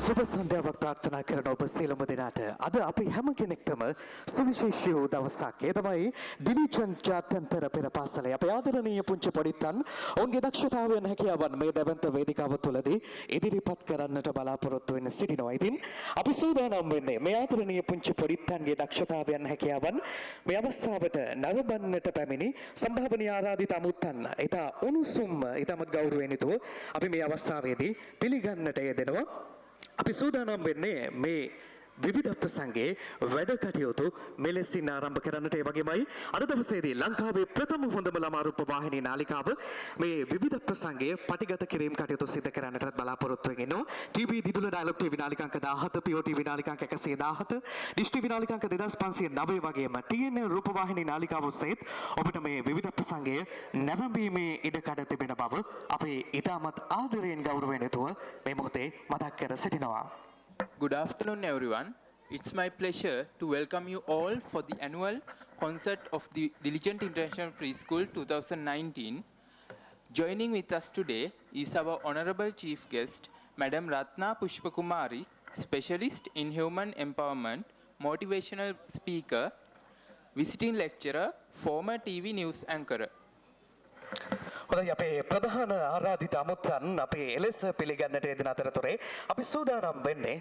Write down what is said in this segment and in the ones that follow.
සුබ සන්ධ්‍යාවක් ප්‍රාර්ථනා කරන ඔබ සියලුම දෙනාට අද අපි හැම කෙනෙක්ටම සුවිශේෂී වූ දවසක්. ඒ තමයි ඩිලිජන්ට් ජාත්‍යන්තර පෙර පාසලේ අපේ ආදරණීය පුංචි පොඩිත්තන් ඔවුන්ගේ දක්ෂතාවයන් හැකියාවන් මේ දැවැන්ත වේදිකාව තුළදී ඉදිරිපත් කරන්නට බලාපොරොත්තු වෙන සිටිනවා. ඉතින් අපි සූදානම් වෙන්නේ මේ ආදරණීය පුංචි පොඩිත්තන්ගේ දක්ෂතාවයන් හැකියාවන් මේ අවස්ථාවට නරඹන්නට පැමිණි සම්භාවනීය ආරාධිත අමුත්තන් ඉතා උණුසුම් ඉතාමත් ගෞරවයෙන් යුතුව අපි මේ අවස්ථාවේදී පිළිගන්නට යෙදෙනවා. අපි සූදානම් වෙන්නේ මේ විවිධ ප්‍රසංගයේ වැඩ කටයුතු මෙලෙසින් ආරම්භ කරන්නට. ඒ වගේමයි අද දවසේදී ලංකාවේ ප්‍රථම හොඳම ළමා රූප වාහිනී නාලිකාව මේ විවිධ ප්‍රසංගයේ පටිගත කිරීම කටයුතු සිදු කරන්නට බලාපොරොත්තු වෙන ඉන්නවා. ටීවී දිදුල ඩයලොග් ටීවී නාලිකාංක 17, PO ටීවී නාලිකාංක 117, ඩිෂ් ටීවී නාලිකාංක 2509 වගේම TNL රූප වාහිනී නාලිකාව සහිත ඔබට මේ විවිධ ප්‍රසංගයේ නැරඹීමේ ඉඩකඩ තිබෙන බව අපි ඉතාමත් ආදරයෙන් ගෞරවයෙන් යුතුව මේ මොහොතේ මතක් කර සිටිනවා. Good afternoon, everyone. It's my pleasure to welcome you all for the annual concert of the Diligent International Preschool 2019. Joining with us today is our Honorable Chief Guest, Madam Ratna Pushpakumari, Specialist in Human Empowerment, Motivational Speaker, Visiting Lecturer, former TV News Anchor. හොඳයි අපේ ප්‍රධාන ආරාධිත අමුත්තන් අපේ එලෙස පිළිගන්නට යෙදෙන අතරතුරේ අපි සූදානම් වෙන්නේ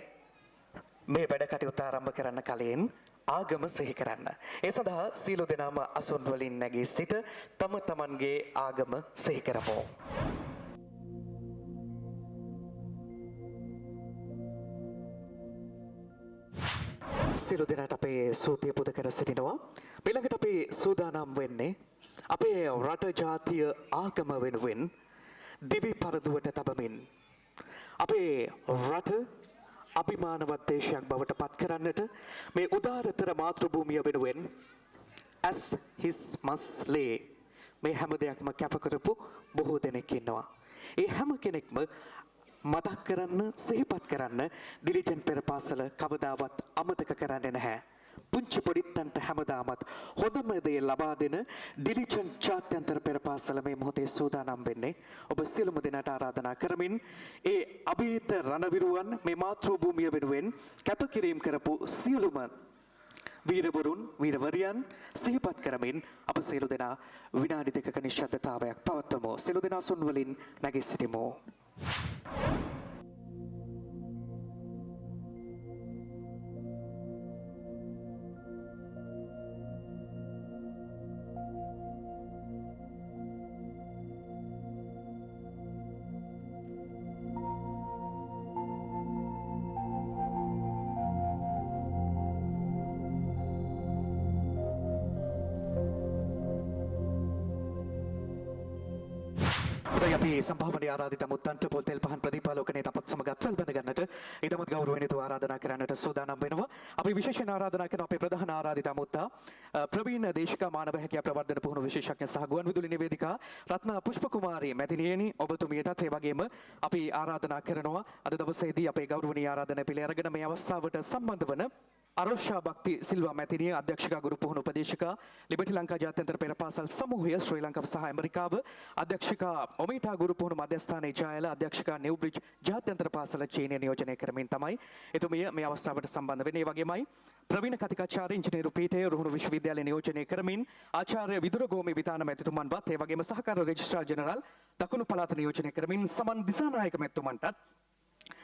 මේ වැඩ කටයුතු ආරම්භ කරන්න කලින් ආගම සිහි කරන්න. ඒ සඳහා සීල දෙනාම අසුන් වලින් නැගී සිට තම තමන්ගේ ආගම සිහි කරමු. සීල දෙනාට අපේ සූතිය පුද කර සිටිනවා. ඊළඟට අපි සූදානම් වෙන්නේ අපේ රට ජාතිය ආගම වෙනුවෙන් දිවි පරදුවට තබමින් අපේ රට අභිමානවත් දේශයක් බවට පත් කරන්නට මේ උදාරතර මාතෘභූමිය වෙනුවෙන් as his must lay මේ හැම දෙයක්ම කැප කරපු බොහෝ දෙනෙක් ඉන්නවා. ඒ හැම කෙනෙක්ම මතක් කරන්න සිහිපත් කරන්න ඩිලිජන්ට් පෙර පාසල කවදාවත් අමතක කරන්නේ නැහැ. පුංචි පොඩිත්තන්ට හැමදාමත් හොඳම දේ ලබා දෙන ඩිලිජන්ට් ජාත්‍යන්තර පෙර පාසල මේ මොහොතේ සූදානම් වෙන්නේ ඔබ සියලුම දෙනාට ආරාධනා කරමින් ඒ අභීත රණවිරුවන් මේ මාතෘභූමිය වෙනුවෙන් කැපකිරීම කරපු සියලුම වීරවරුන් වීරවරියන් සිහිපත් කරමින් අප සියලු දෙනා විනාඩි 2ක නිශ්ශබ්දතාවයක් පවත්වමු. සියලු දෙනා සුන් වලින් නැගී සිටිමු. අපි සම්භාවනීය ආරාධිත මුත්තන්ට පොල් තෙල් පහන් ප්‍රදීපාලෝකනයේ අපත් සමග අත්වැල් බැඳ ගන්නට ඊටමත් ගෞරවයෙන් යුතුව ආරාධනා කරන්නට සූදානම් වෙනවා. අපි විශේෂයෙන් ආරාධනා කරන අපේ ප්‍රධාන ආරාධිත මුත්තා ප්‍රවීණ දේශිකා මානව හැකියා ප්‍රවර්ධන පුහුණු විශේෂඥ සහ ගුවන්විදුලි නිවේදිකා රත්නා පුෂ්පකුමාරී මැතිණියනි ඔබතුමියටත් ඒ වගේම අපි ආරාධනා කරනවා අද දවසේදී අපේ ගෞරවනීය ආරාධනා පිළි අරගෙන මේ අවස්ථාවට සම්බන්ධ වන අරෝෂා භක්ති සිල්වා මැතිණිය අධ්‍යක්ෂකා ගුරු පුහුණු උපදේශකා ලිබර්ටි ලංකා ජාත්‍යන්තර පෙර පාසල් සමූහය ශ්‍රී ලංකාව සහ ඇමරිකාව අධ්‍යක්ෂකා ඔමීටා ගුරු පුහුණු මධ්‍යස්ථානයේ ජයල අධ්‍යක්ෂකා නිව්බ්‍රිජ් ජාත්‍යන්තර පාසල චීනය නියෝජනය කරමින් තමයි එතුමිය මේ අවස්ථාවට සම්බන්ධ වෙන්නේ. ඒ වගේමයි ප්‍රවීණ කතිකාචාර්ය ඉංජිනේරු පීඨයේ රුහුණු විශ්වවිද්‍යාලය නියෝජනය කරමින් ආචාර්ය විදුරගෝමි විතාන මැතිතුමන්වත් ඒ වගේම සහකාර රෙජිස්ට්‍රාර් ජෙනරාල් දකුණු පළාත නියෝජනය කරමින් සමන් දිසානායක මැතිතුමන්ටත්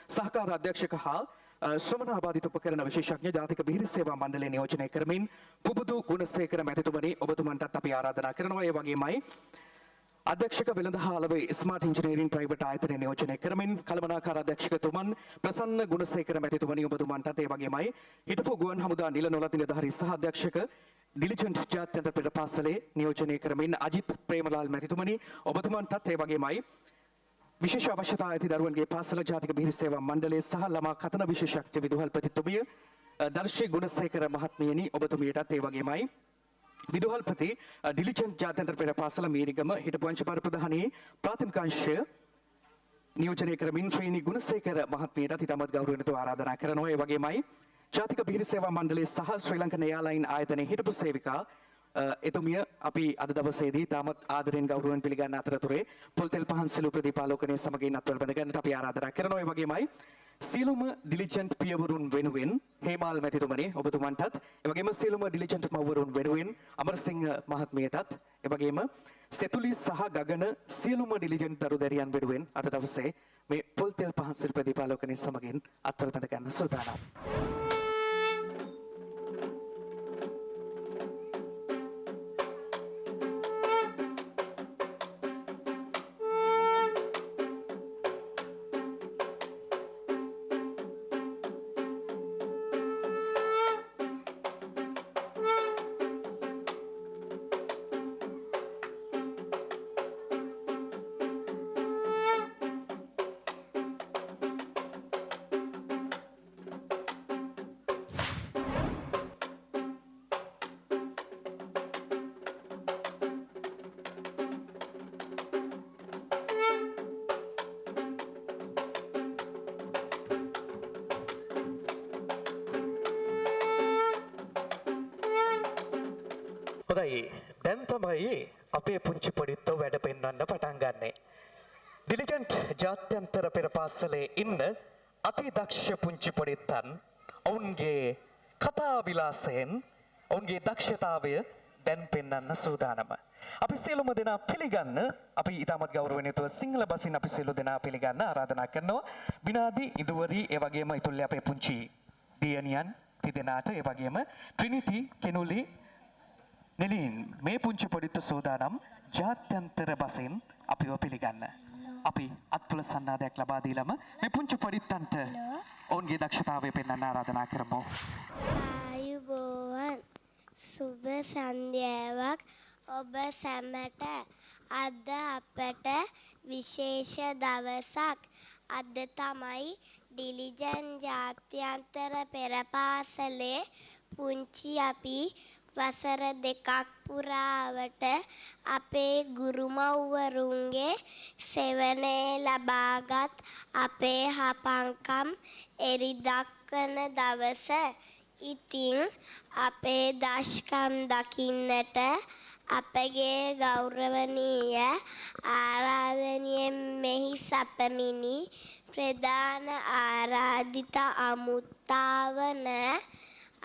සහකාර අධ්‍යක්ෂක හා ශ්‍රමණ ආබාධිත උපකරණ විශේෂඥ ජාතික බිහිරි සේවා මණ්ඩලය නියෝජනය කරමින් පුබුදු ගුණසේකර මැතිතුමනි ඔබතුමන්ටත් අපි ආරාධනා කරනවා. ඒ වගේමයි අධ්‍යක්ෂක වෙළඳ හාලවේ ස්මාර්ට් ඉන්ජිනියරින් ප්‍රයිවට් ආයතනය නියෝජනය කරමින් කළමනාකාර අධ්‍යක්ෂකතුමන් ප්‍රසන්න ගුණසේකර මැතිතුමනි ඔබතුමන්ටත් ඒ වගේමයි හිටපු ගුවන් හමුදා නිල නොලත් නිලධාරී සහ අධ්‍යක්ෂක ඩිලිජන්ට් ජාත්‍යන්තර පෙර පාසලේ නියෝජනය කරමින් අජිත් ප්‍රේමලාල් මැතිතුමනි ඔබතුමන්ටත් ඒ වගේමයි විශේෂ අවශ්‍යතා ඇති දරුවන්ගේ පාසල ජාතික බිහිරි සේවා මණ්ඩලයේ සහ ළමා කතන විශේෂඥ විදුහල්පතිතුමිය දර්ශී ගුණසේකර මහත්මියනි ඔබතුමියටත් ඒ වගේමයි විදුහල්පති ඩිලිජන්ට් ජාත්‍යන්තර පෙර පාසල මීරිගම හිටපු අංශපාර ප්‍රධානී ප්‍රාථමික අංශය නියෝජනය කරමින් ශ්‍රේණි ගුණසේකර මහත්මියටත් ඉතාමත් ගෞරවයෙන් ආරාධනා කරනවා. ඒ වගේමයි ජාතික බිහිරි සේවා මණ්ඩලයේ සහ ශ්‍රී ලංකන් එයාර්ලයින් ආයතනයේ හිටපු සේවිකා එතුමිය අපි අද දවසේදී තාමත් ආදරෙන් ගෞරවයෙන් පිළිගන්න අතරතුරේ පොල් තෙල් පහන් සිළු ප්‍රදීපාලෝකනයේ සමගින් අත්වල බැඳ ගන්නට අපි ආරාධනා කරනවා. ඒ වගේමයි සියලුම ඩිලිජන්ට් පියවරුන් වෙනුවෙන් හේමාල් මැතිතුමනි ඔබතුමන්ටත් එවැගේම සියලුම ඩිලිජන්ට් මව්වරුන් වෙනුවෙන් අමරසිංහ මහත්මියටත් එවැගේම සෙතුලි සහ ගගන සියලුම ඩිලිජන්ට් දරුදැරියන් වෙනුවෙන් අද දවසේ මේ පොල් තෙල් පහන් ශිල්ප දීපාලෝකනය සමගින් අත්වල බැඳ ගන්න සූදානම්. හොඳයි දැන් තමයි අපේ පුංචි පොඩිත්තෝ වැඩ පෙන්වන්න පටන් ගන්නෙ. ඩිලිජන්ට් ජාත්‍යන්තර පෙර පාසලේ ඉන්න අති දක්ෂ පුංචි පොඩිත්තන් ඔවුන්ගේ කතා විලාසයෙන් ඔවුන්ගේ දක්ෂතාවය දැන් පෙන්වන්න සූදානම. අපි සියලුම දෙනා පිළිගන්න අපි ඉතාමත් ගෞරවණීයව සිංහල බසින් අපි සියලු දෙනා පිළිගන්න ආරාධනා කරනවා. විනාඩි ඉදුවරි ඒ වගේම ඉතුල්ලේ අපේ පුංචි දියණියන් තිදෙනාට ඒ වගේම ට්‍රිනිටි කෙනුලි නෙලින් මේ පුංචි පොඩිත්ත සෝදානම් ජාත්‍යන්තර බසින් අපිව පිළිගන්න. අපි අත්පුල සන්නාදයක් ලබා දීලම මේ පුංචි පොඩිත්තන්ට ඔවුන්ගේ දක්ෂතාවය පෙන්වන්න ආරාධනා කරමු. ආයුබෝවන් සුබ සන්ධ්‍යාවක් ඔබ සැමට අද අපට විශේෂ දවසක්. අද තමයි ඩිලිජන් ජාත්‍යන්තර පෙර පාසලේ පුංචි අපි වසර දෙකක් පුරාවට අපේ ගුරුමව්වරුන්ගේ සෙවනේ ලබාගත් අපේ හපංකම් එරිදක්වන දවස. ඉතින් අපේ දෂ්කම් දකින්නට අපගේ ගෞරවනීය ආරාධනීය මෙහි සැපමිනි ප්‍රධාන ආරාධිත අමුත්තාවන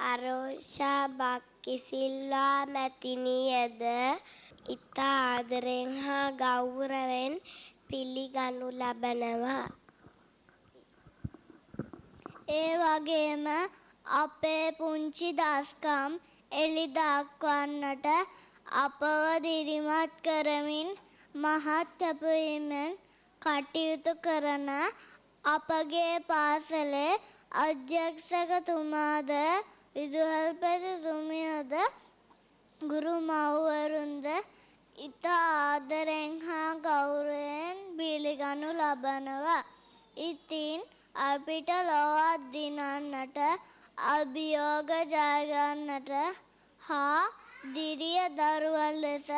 අරෝෂා බක්කිසිල්වා මැතිනියද ඉතා ආදරෙන් හා ගෞරවෙන් පිළිගනු ලබනවා. ඒ වගේම අපේ පුංචි දස්කම් එළි දක්වන්නට අපව දිරිමත් කරමින් මහත් කැපවීමෙන් කටයුතු කරන අපගේ පාසලේ අධ්‍යක්ෂකතුමාද විදුහල්පතිතුමියද ගුරු මව්වරුන්ද ඉතා ආදරෙන් හා ගෞරවයෙන් පිළිගනු ලබනවා. ඉතින් අපිට ලොවත් දිනන්නට අභියෝග ජයගන්නට හා දිරිය දරුවන් ලෙස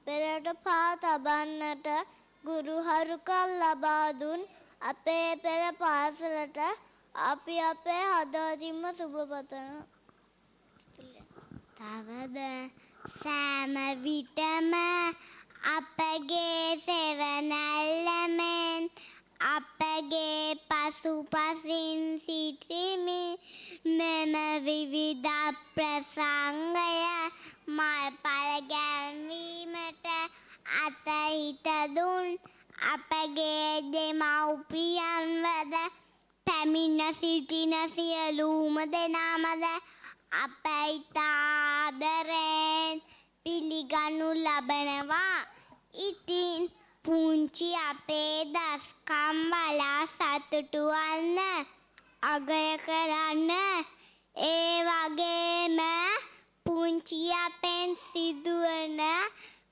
පෙරට පා තබන්නට ගුරුහරුකම් ලබා දුන් අපේ පෙර පාසලට අපි අපේ හදවතින්ම සුබ පතනවා. තවද සෑම විටම අපගේ සෙවනැල්ලමෙන් අපගේ පසුපසින් සිටිමි. මෙම විවිධ ප්‍රසංගය මල්පල ගැන්වීමට අතහිත දුන් අපගේ දෙමව්පියන්වද පැමිණ සිටින සියලුම දෙනාමද අප ඉතා ආදරයෙන් පිළිගනු ලබනවා. ඉතින් පුංචි අපේ දස්කම් බලා සතුටු වන්න අගය කරන්න ඒ වගේම පුංචි අපෙන් සිදුවන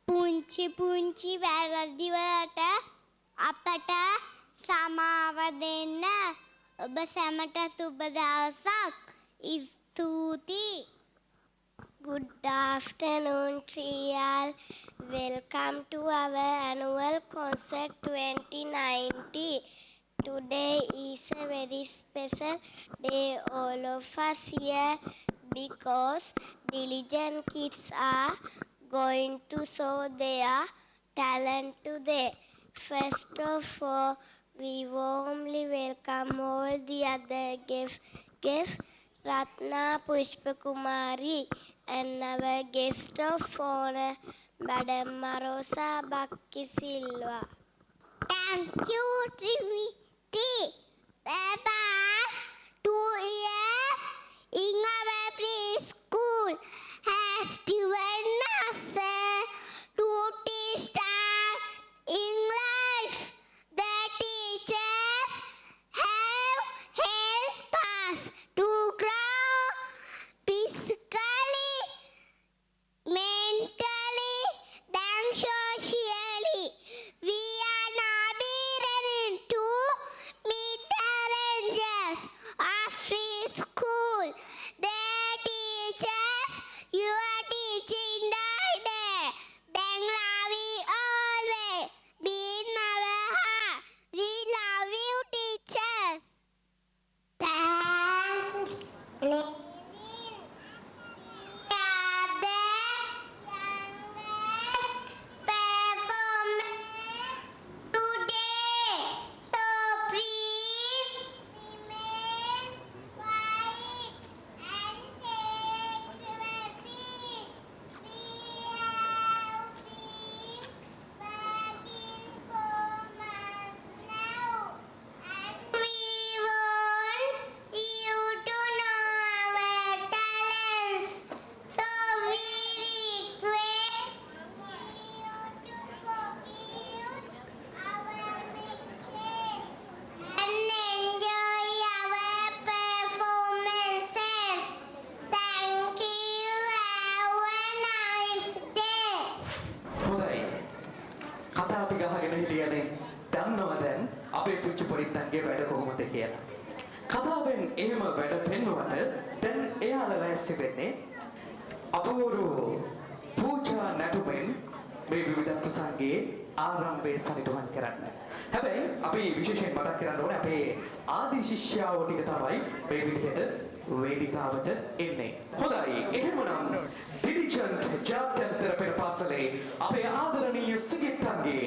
පුංචි වැරදි වලට අපට සමාව දෙන්න. ඔබ සැමට සුබ දවසක්. ස්තුතියි. Good afternoon, Trial. Welcome to our annual concert 2090. Today is a very special day, all of us here, because diligent kids are going to show their talent today. First of all, We warmly welcome all the other guests, Ratna Pushpakumari, and our guest of honor, Madam Marosa Bakki Silva. Thank you, Trinity. The past 2 years in our preschool has given us to teach English. The teachers have helped us to grow physically, mentally, than socially. We are now beginning to meet challenges of free school. The teachers, you are teaching day. Then love we always be in our heart. We love you, teachers. Thanks. We are the youngest performers today. So please remain quiet and take your seat. We have been working for months now, and we want you to know our talents. So we request you to forgive our mistakes and enjoy our performances. Thank you. Have a nice day. හොඳයි. කතා ටික අහගෙන හිටියනේ. දන්නවා දැන් අපේ පුංචි පොඩිත්තන්ගේ වැඩ කොහොමද කියලා. කතාවෙන් එහෙම වැඩ පෙන්වුවට දැන් එයාලා ලෑස්ති වෙන්නේ අපූර්ව පූජා නැටුමෙන් මේ විවිධ ප්‍රසංගයේ ආරම්භයේ සනිටුහන් කරන්න. හැබැයි අපි විශේෂයෙන් මතක් කරන්න ඕනේ අපේ ආදි ශිෂ්‍යයෝ ටික තමයි මේ විදිහට වේදිකාවට එන්නේ. හොඳයි. එහෙමනම් දිලිජන්ට් ජාත්‍යන්තර පෙර පාසලේ අපේ ආදරණීය සිගිත්තන්ගේ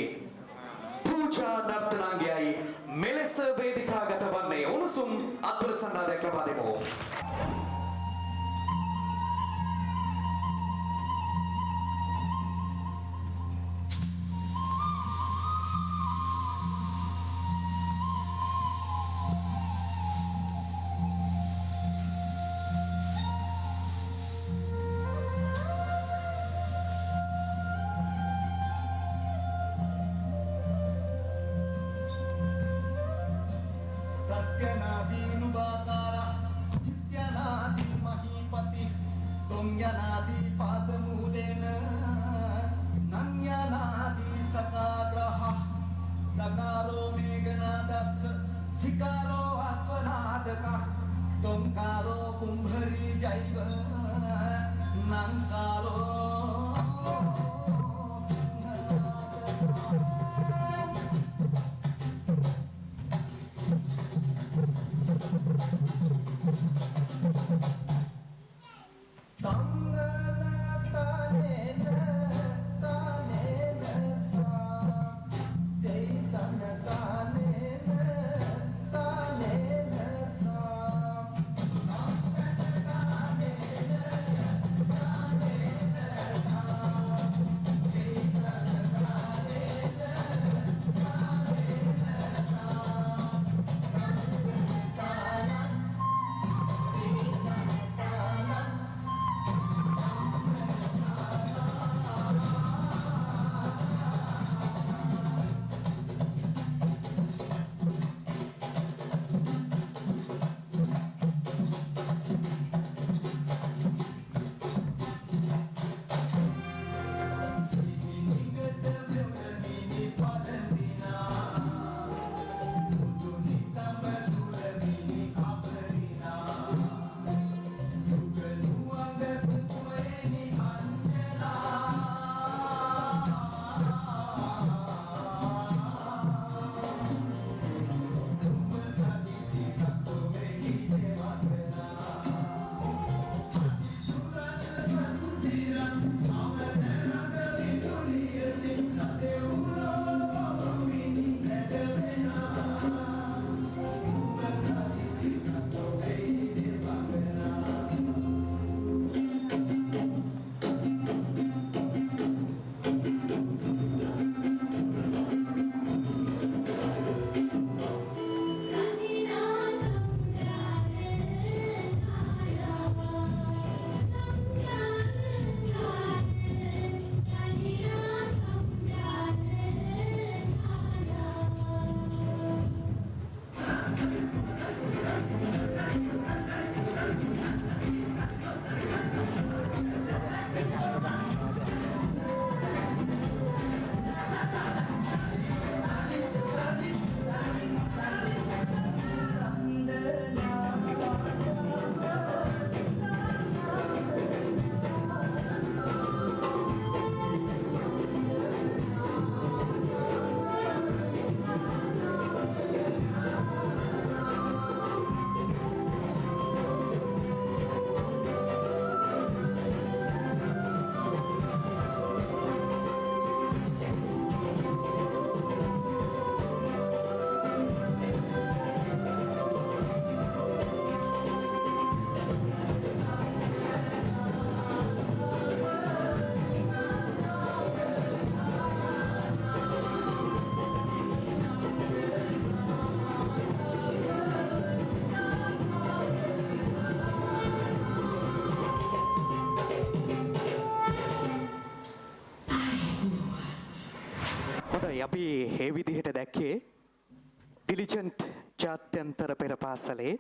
පූජා නර්තනාංගයයි මෙලෙස වේදිකාගත වන්නේ උණුසුම් අත්වල සන්නාදයක් ලබා දෙමු. प्रत्यनादीनुवाकारः चित्यनादीनुवाकारः හොඳයි අපි මේ විදිහට දැක්කේ ඩිලිජන්ට් ජාත්‍යන්තර පෙර පාසලේ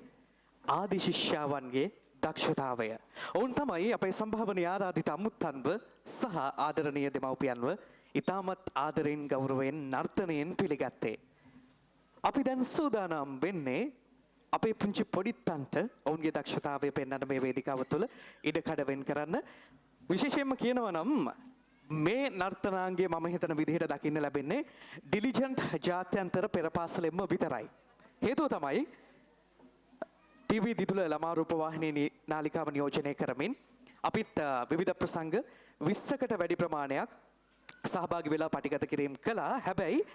ආදි ශිෂ්‍යාවන්ගේ දක්ෂතාවය. ඔවුන් තමයි අපේ සම්භාවනීය ආරාධිත අමුත්තන්ව සහ ආදරණීය දෙමව්පියන්ව ඉතාමත් ආදරෙන් ගෞරවයෙන් නර්තනයෙන් පිළිගත්තේ. අපි දැන් සූදානම් වෙන්නේ අපේ පුංචි පොඩිත්තන්ට ඔවුන්ගේ දක්ෂතාවය පෙන්වන්න මේ වේදිකාව තුළ ඉඩකඩ වෙන් කරන්න. විශේෂයෙන්ම කියනවා නම් මේ නර්තනාංගය මම හිතන විදිහට දකින්න ලැබෙන්නේ ඩිලිජන්ට් ජාත්‍යන්තර පෙර පාසලෙන්ම විතරයි. හේතුව තමයි ටීවී දිදුල ළමා රූප වාහිනී නාලිකාව නියෝජනය කරමින් අපිත් විවිධ ප්‍රසංග 20කට වැඩි ප්‍රමාණයක් සහභාගී වෙලා පටිගත කිරීම කළා. හැබැයි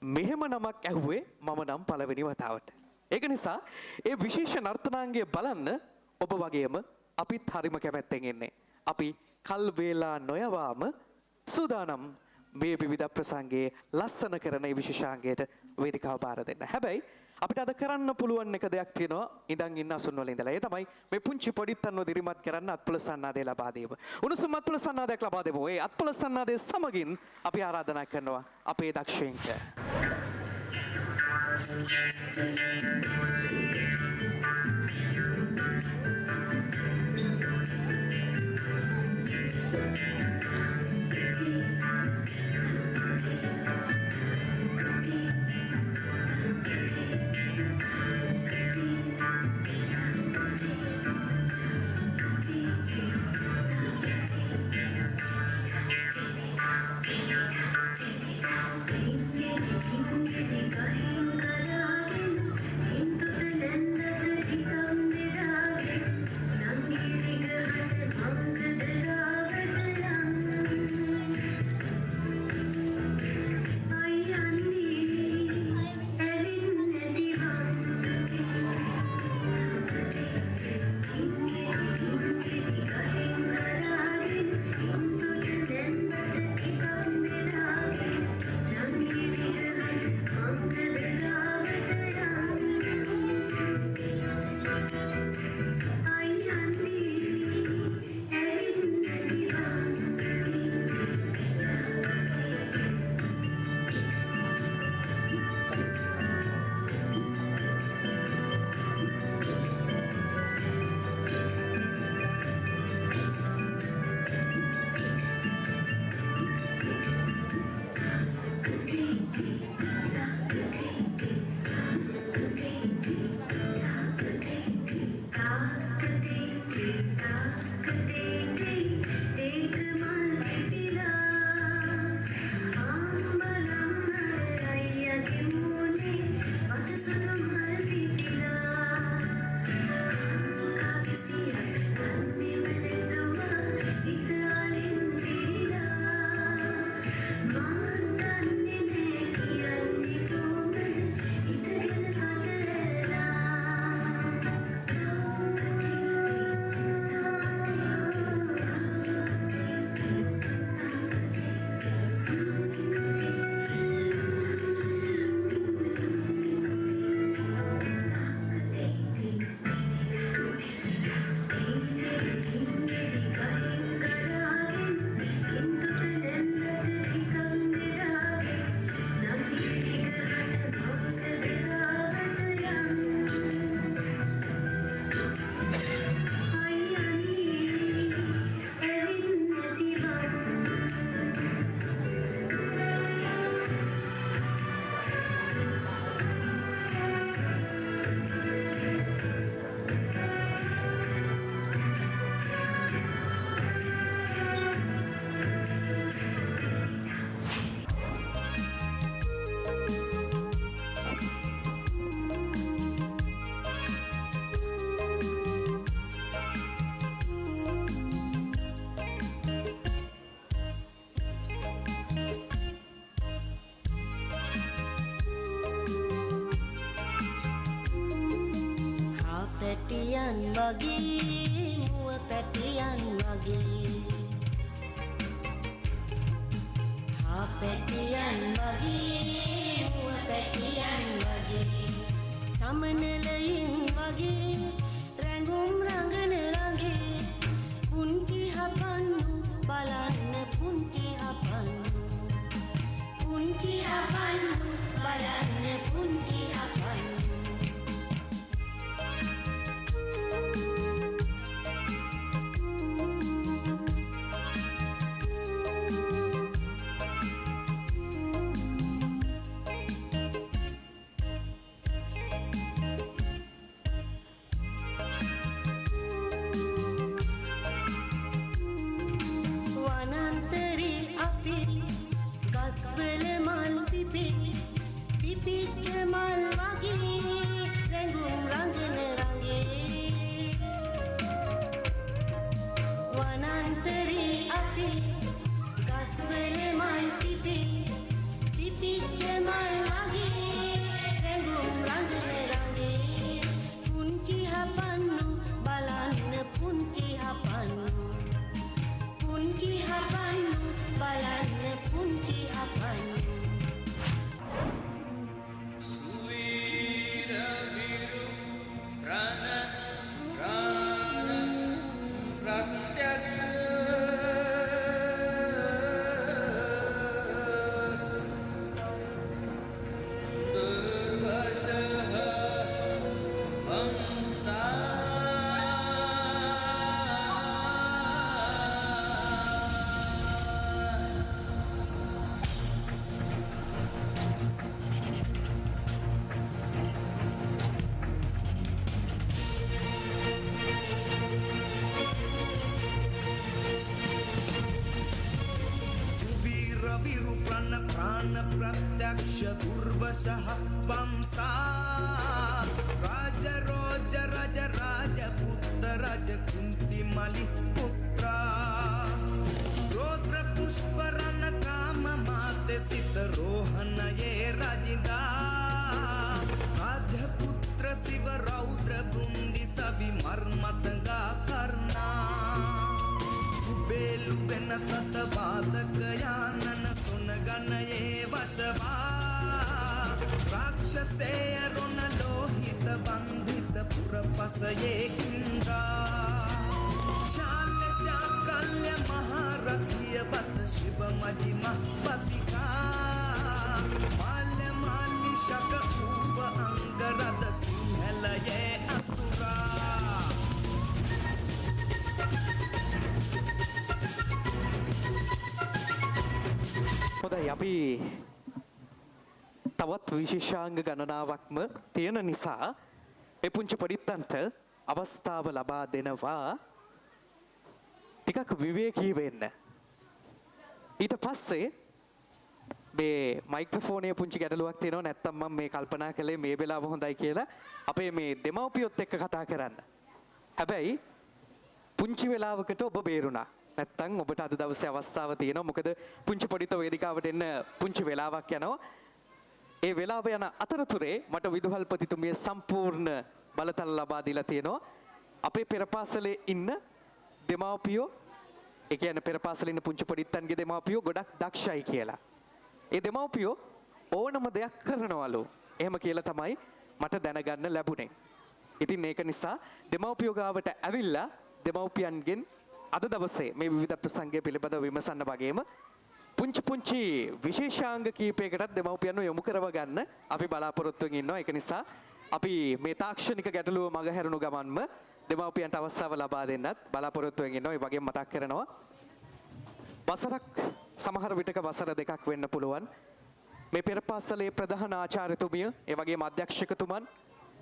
මෙහෙම නමක් ඇහුවේ මම නම් පළවෙනි වතාවට. ඒක නිසා ඒ විශේෂ නර්තනාංගය බලන්න ඔබ වගේම අපිත් හරිම කැමැත්තෙන් ඉන්නේ. අපි කල් වේලා නොයවාම සූදානම් මේ විවිධ ප්‍රසංගයේ ලස්සන කරන මේ විශේෂාංගයට වේදිකාව බාර දෙන්න. හැබැයි අපිට අද කරන්න පුළුවන් එක දෙයක් තියෙනවා ඉඳන් ඉන්න අසුන් වල ඉඳලා. ඒ තමයි මේ පුංචි පොඩිත්තන්ව දිරිමත් කරන්න අත්පොළ සන්නාදය ලබා දීම. උණුසුම් අත්පොළ සන්නාදයක් ලබා දෙමු. ඒ අත්පොළ සන්නාදයේ සමගින් අපි ආරාධනා කරනවා අපේ දක්ෂයින්ට. පැටියන් වගේ මුව පැටියන් වගේ හා පැටියන් වගේ මුව පැටියන් වගේ සමනලයින් වගේ රැඟුම් රඟන රඟේ පුංචි හපන්නු බලන්න පුංචි හපන්නු පුංචි පුංචි හපන්නු බලන්න පුංචි හපන්නු වනන්තරේ අපි ගස්වල මල් පිපි පිපිච්ච මල් වගේ රැඟුම් රඟන රඟේ වනන්තරේ අපි ගස්වල මල් පිපි පිපිච්ච මල් වගේ රැඟුම් රඟන රඟේ පුංචි හපන්නු බලන්න පුංචි හපන්නු පුංචි හපන්නු බලන්න පුංචි හපන්නු සුවීරවිරු ප්‍රාණ ප්‍රත්‍යක්ෂ දුර්වසහ වම්සා රාජ රෝජ රජ රාජ පුත්ත රජ කුන්ති මලි පුත්‍රා රෝද්‍ර පුෂ්ප රණ කාම මාතෙ සිත රෝහණයේ රජිදා ආධ්‍ය පුත්‍ර සිව රෞද්‍ර බෘන්දි සවි මර්මතගා කරනා සුබේලු වෙන තත බාධක යානන සුනගනයේ වසවා රාක්ෂසේය රුණ ලෝහිත බන්ධිත පුරපසයේ ඉන්ද්‍රා ශාල්‍ය ශාකල්‍ය මහරථිය බත ශිව මජිම පතිකා මාල්‍ය මාලි ශක ඌව අංගරද සිංහලයේ අසුරා හොඳයි අපි තවත් විශේෂාංග ගණනාවක්ම තියෙන නිසා ඒ පුංචි පොඩිත්තන්ට අවස්ථාව ලබා දෙනවා ටිකක් විවේකී වෙන්න. ඊට පස්සේ මේ මයික්‍රොෆෝනයේ පුංචි ගැටලුවක් තියෙනවා නැත්තම් මම මේ කල්පනා කළේ මේ වෙලාව හොඳයි කියලා අපේ මේ දෙමව්පියොත් එක්ක කතා කරන්න. හැබැයි පුංචි වෙලාවකට ඔබ බේරුණා. නැත්තම් ඔබට අද දවසේ අවස්ථාව තියෙනවා. මොකද පුංචි පොඩිත වේදිකාවට එන්න පුංචි වෙලාවක් යනවා. ඒ වෙලාව යන අතරතුරේ මට විදුහල්පතිතුමිය සම්පූර්ණ බලතල ලබා දීලා තියෙනවා. අපේ පෙරපාසලේ ඉන්න දෙමාපියෝ, ඒ කියන්නේ පෙරපාසලේ ඉන්න පුංචි පොඩිත්තන්ගේ දෙමාපියෝ ගොඩක් දක්ෂයි කියලා. ඒ දෙමාපියෝ ඕනම දෙයක් කරනවලු. එහෙම කියලා තමයි මට දැනගන්න ලැබුණේ. ඉතින් ඒක නිසා දෙමාපියෝ ගාවට ඇවිල්ලා දෙමාපියන්ගෙන් අද දවසේ මේ විවිධ ප්‍රසංගය පිළිබඳව විමසන්න වගේම පුංචි විශේෂාංග කීපයකටත් දෙමව්පියන්ව යොමු කරව ගන්න අපි බලාපොරොත්තු වෙමින් ඉන්නවා. ඒක නිසා අපි මේ තාක්ෂණික ගැටලුව මගහැරුණු ගමන්ම දෙමව්පියන්ට අවස්ථාව ලබා දෙන්නත් බලාපොරොත්තු වෙමින් ඉන්නවා. ඒ වගේම මතක් කරනවා වසරක් සමහර විටක වසර දෙකක් වෙන්න පුළුවන්. මේ පෙරපාසලේ ප්‍රධාන ආචාර්යතුමිය, ඒ වගේම අධ්‍යක්ෂකතුමන්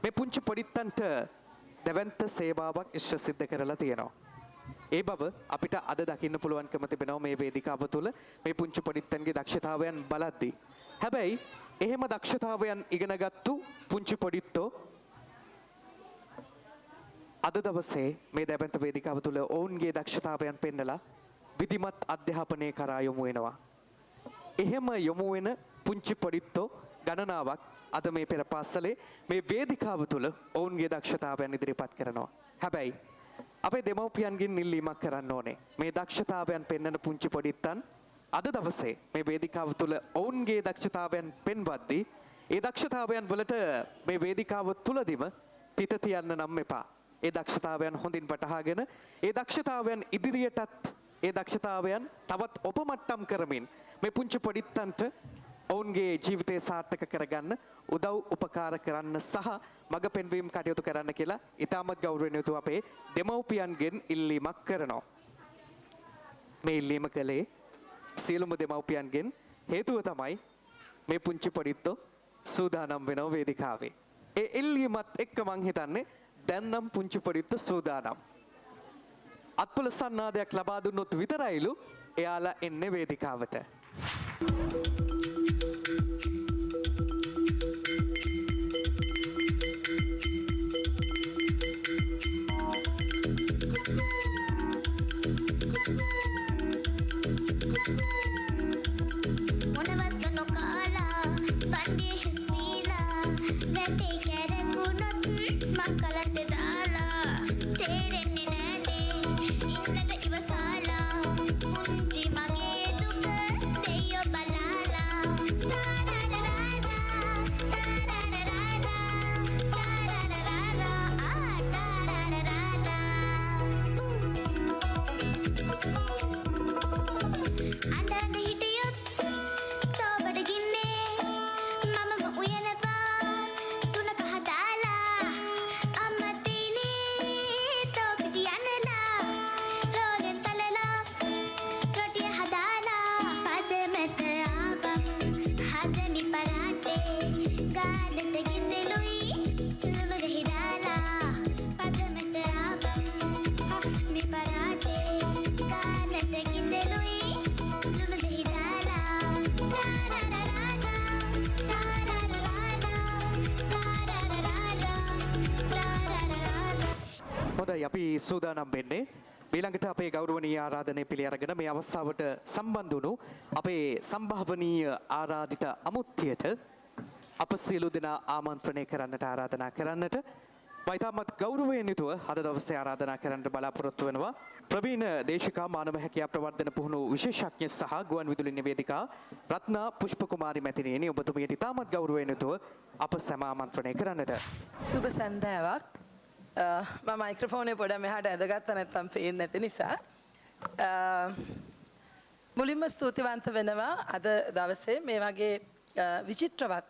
මේ පුංචි පොඩිත්තන්ට දැවැන්ත සේවාවක් ඉෂ්ට සිද්ධ කරලා තියෙනවා. ඒ බව අපිට අද දකින්න පුළුවන්කම තිබෙනවා මේ වේදිකාව තුළ මේ පුංචි පොඩිත්තන්ගේ දක්ෂතාවයන් බලද්දී. හැබැයි එහෙම දක්ෂතාවයන් ඉගෙනගත්තු පුංචි පොඩිත්තෝ අද දවසේ මේ දැවැන්ත වේදිකාව තුළ ඔවුන්ගේ දක්ෂතාවයන් පෙන්නලා විධිමත් අධ්‍යාපනය කරා යොමු වෙනවා. එහෙම යොමු වෙන පුංචි පොඩිත්තෝ ගණනාවක් අද මේ පෙරපාසලේ මේ වේදිකාව තුළ ඔවුන්ගේ දක්ෂතාවයන් ඉදිරිපත් කරනවා. හැබැයි අපේ දෙමව්පියන්ගෙන් ඉල්ලීමක් කරන්න ඕනේ. මේ දක්ෂතාවයන් පෙන්වන පුංචි පොඩිත්තන් අද දවසේ මේ වේදිකාව තුළ ඔවුන්ගේ දක්ෂතාවයන් පෙන්වද්දී ඒ දක්ෂතාවයන් වලට මේ වේදිකාව තුළදීම තිත තියන්න නම් එපා. ඒ දක්ෂතාවයන් හොඳින් වටහාගෙන ඒ දක්ෂතාවයන් ඉදිරියටත් ඒ දක්ෂතාවයන් තවත් ඔපමට්ටම් කරමින් මේ පුංචි පොඩිත්තන්ට ඔවුන්ගේ ජීවිතය සාර්ථක කරගන්න උදව් උපකාර කරන්න සහ මඟ පෙන්වීම කටයුතු කරන්න කියලා ඉතාමත් ගෞරවයෙන් යුතුව අපේ දෙමව්පියන්ගෙන් ඉල්ලීමක් කරනවා. මේ ඉල්ලීම කළේ සියලුම දෙමව්පියන්ගෙන් හේතුව තමයි මේ පුංචි පොඩිත්තෝ සූදානම් වෙනව වේදිකාවේ. ඒ ඉල්ලීමත් එක්ක මං හිතන්නේ දැන් නම් පුංචි පොඩිත්තෝ සූදානම්. අත්පොළ සන්නාදයක් ලබා දුන්නොත් විතරයිලු එයාලා එන්නේ වේදිකාවට. මොනවත් නොකාලා පණ්ඩිය හිස්වීලා වැටේ කැරකුණොත් මං කලට දාලා තේරෙන්නේ නෑනේ ඉන්නට ඉවසාලා පුංචි මගේ දුක දෙයියෝ බලාලා තාරාරාරා තාරාරාරා තාරාරාරා අඬන්න හිටියොත් තෝබට ගින්නේ මමම උයනවා තුන පහ දාලා අම්මා තීනේ තෝපිටි යනලා රෝලෙන් තලලා රොටිය හදාලා පදමට ආවම් හදනි පරාටේ ගානට ගින්දෙලුයි ලුණු ගහි දාලා පදමට ආවම් හස්නි පරාටේ ගානට ගින්දෙලුයි ලුණු ගහි දාලා තාරාරාරා තාරාරාරා තාරාරාරා හොඳයි අපි සූදානම් වෙන්නේ ඊළඟට අපේ ගෞරවනීය ආරාධනය පිළි අරගෙන මේ අවස්ථාවට සම්බන්ධ වුණු අපේ සම්භාවනීය ආරාධිත අමුත්‍යයට අප සියලු දෙනා ආමන්ත්‍රණය කරන්නට ආරාධනා කරන්නට වයිතාමත් ගෞරවයෙන් යුතුව අද දවසේ ආරාධනා කරන්නට බලාපොරොත්තු වෙනවා ප්‍රවීණ දේශිකා මානව හැකියා ප්‍රවර්ධන පුහුණු විශේෂඥ සහ ගුවන් විදුලි නිවේදිකා රත්නා පුෂ්පකුමාරි මැතිණියනි ඔබතුමියට ඉතාමත් ගෞරවයෙන් යුතුව අප සැම ආමන්ත්‍රණය කරන්නට සුබ සන්ධාවක් මම මයික්‍රොෆෝනේ පොඩ මෙහාට ඇදගත්ත නැත්තම් පේන්නේ නැති නිසා මුලින්ම ස්තුතිවන්ත වෙනවා අද දවසේ මේ වගේ විචිත්‍රවත්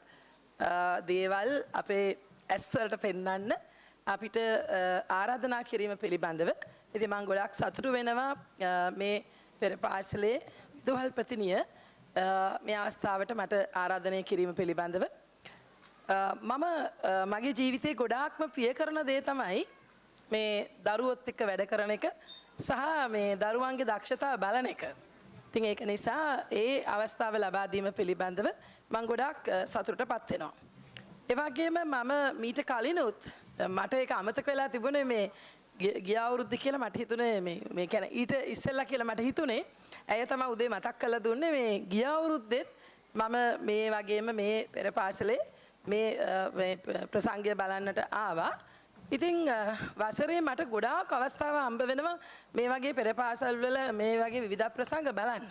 දේවල් අපේ ඇස් වලට පෙන්වන්න අපිට ආරාධනා කිරීම පිළිබඳව ඉතින් මම ගොඩක් සතුටු වෙනවා මේ පෙර පාසලේ විදුහල්පතිනිය මේ අවස්ථාවට මට ආරාධනය කිරීම පිළිබඳව මම මගේ ජීවිතේ ගොඩාක්ම ප්‍රිය කරන දේ තමයි මේ දරුවොත් එක්ක වැඩ කරන එක සහ මේ දරුවන්ගේ දක්ෂතාව බලන එක. ඉතින් ඒක නිසා ඒ අවස්ථාව ලබා දීම පිළිබඳව මම ගොඩාක් සතුටටපත් වෙනවා. ඒ වගේම මම මීට කලිනුත් මට ඒක අමතක වෙලා තිබුණේ මේ ගිය අවුරුද්ද කියලා මට හිතුනේ මේ කියන්නේ ඊට ඉස්සෙල්ලා කියලා මට හිතුනේ ඇය තමයි උදේ මතක් කරලා දුන්නේ මේ ගිය අවුරුද්දෙත් මම මේ වගේම මේ පෙර පාසලේ මේ ප්‍රසංගය බලන්නට ආවා. ඉතින් වසරේ මට ගොඩාක් අවස්ථාව හම්බ වෙනවා මේ වගේ පෙර පාසල් වල මේ වගේ විවිධ ප්‍රසංග බලන්න.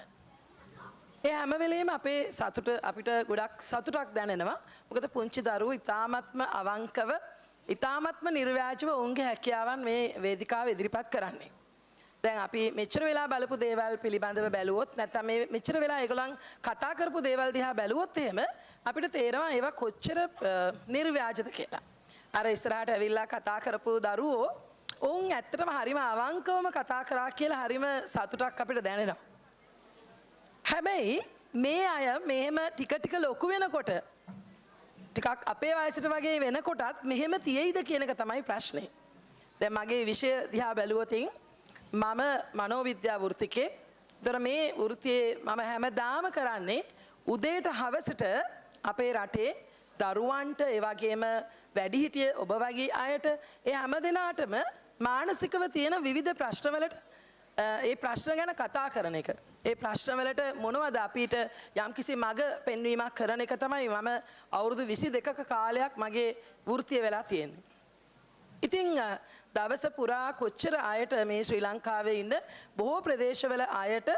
ඒ හැම වෙලේම අපේ සතුට අපිට ගොඩක් සතුටක් දැනෙනවා. මොකද පුංචි දරුවෝ ඉතාමත්ම අවංකව ඉතාමත්ම නිර්ව්‍යාජව ඔවුන්ගේ හැකියාවන් මේ වේදිකාව ඉදිරිපත් කරන්නේ. දැන් අපි මෙච්චර වෙලා බලපු දේවල් පිළිබඳව බැලුවොත් නැත්නම් මේ මෙච්චර වෙලා ඒගොල්ලන් කතා කරපු දේවල් දිහා බැලුවොත් එහෙම අපිට තේරෙනවා ඒවා කොච්චර නිර්ව්‍යාජද කියලා. අර ඉස්සරහට ඇවිල්ලා කතා කරපු දරුවෝ ඔවුන් ඇත්තටම හරිම අවංකවම කතා කරා කියලා හරිම සතුටක් අපිට දැනෙනවා. හැබැයි මේ අය මෙහෙම ටික ටික ලොකු වෙනකොට ටිකක් අපේ වයසට වගේ වෙනකොටත් මෙහෙම තියෙයිද කියන එක තමයි ප්‍රශ්නේ. දැන් මගේ විෂය දිහා බැලුවොත් මම මනෝවිද්‍යා වෘත්තිකේ. ඒතර මේ වෘත්තියේ මම හැමදාම කරන්නේ උදේට හවසට අපේ රටේ දරුවන්ට ඒ වගේම වැඩිහිටිය ඔබ වගේ අයට ඒ හැම දිනාටම මානසිකව තියෙන විවිධ ප්‍රශ්නවලට ඒ ප්‍රශ්න ගැන කතා කරන එක. ඒ ප්‍රශ්නවලට මොනවද අපිට යම්කිසි මඟ පෙන්වීමක් කරන එක තමයි මම අවුරුදු 22ක කාලයක් මගේ වෘත්තිය වෙලා තියෙන්නේ. ඉතින් දවස පුරා කොච්චර අයට මේ ශ්‍රී ලංකාවේ ඉන්න බොහෝ ප්‍රදේශවල අයට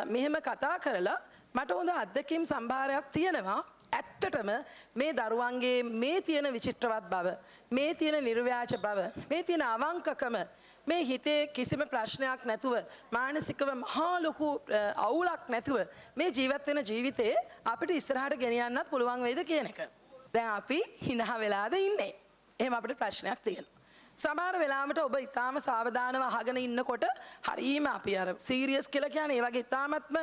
මෙහෙම කතා කරලා මට හොඳ අත්දැකීම් සම්භාරයක් තියෙනවා. ඇත්තටම මේ දරුවන්ගේ මේ තියෙන විචිත්‍රවත් බව, මේ තියෙන නිර්ව්‍යාජ බව, මේ තියෙන අවංකකම මේ හිතේ කිසිම ප්‍රශ්නයක් නැතුව මානසිකව මහා ලොකු අවුලක් නැතුව මේ ජීවත් වෙන ජීවිතේ අපිට ඉස්සරහට ගෙනියන්නත් පුළුවන් වේද කියන එක. දැන් අපි hina වෙලාද ඉන්නේ. එහෙම අපිට ප්‍රශ්නයක් තියෙනවා. සමහර වෙලාවට ඔබ ඊටාම සාවධානව අහගෙන ඉන්නකොට හරීම අපි අර සීරියස් කියලා කියන්නේ ඒ වගේ ඊටාමත්ම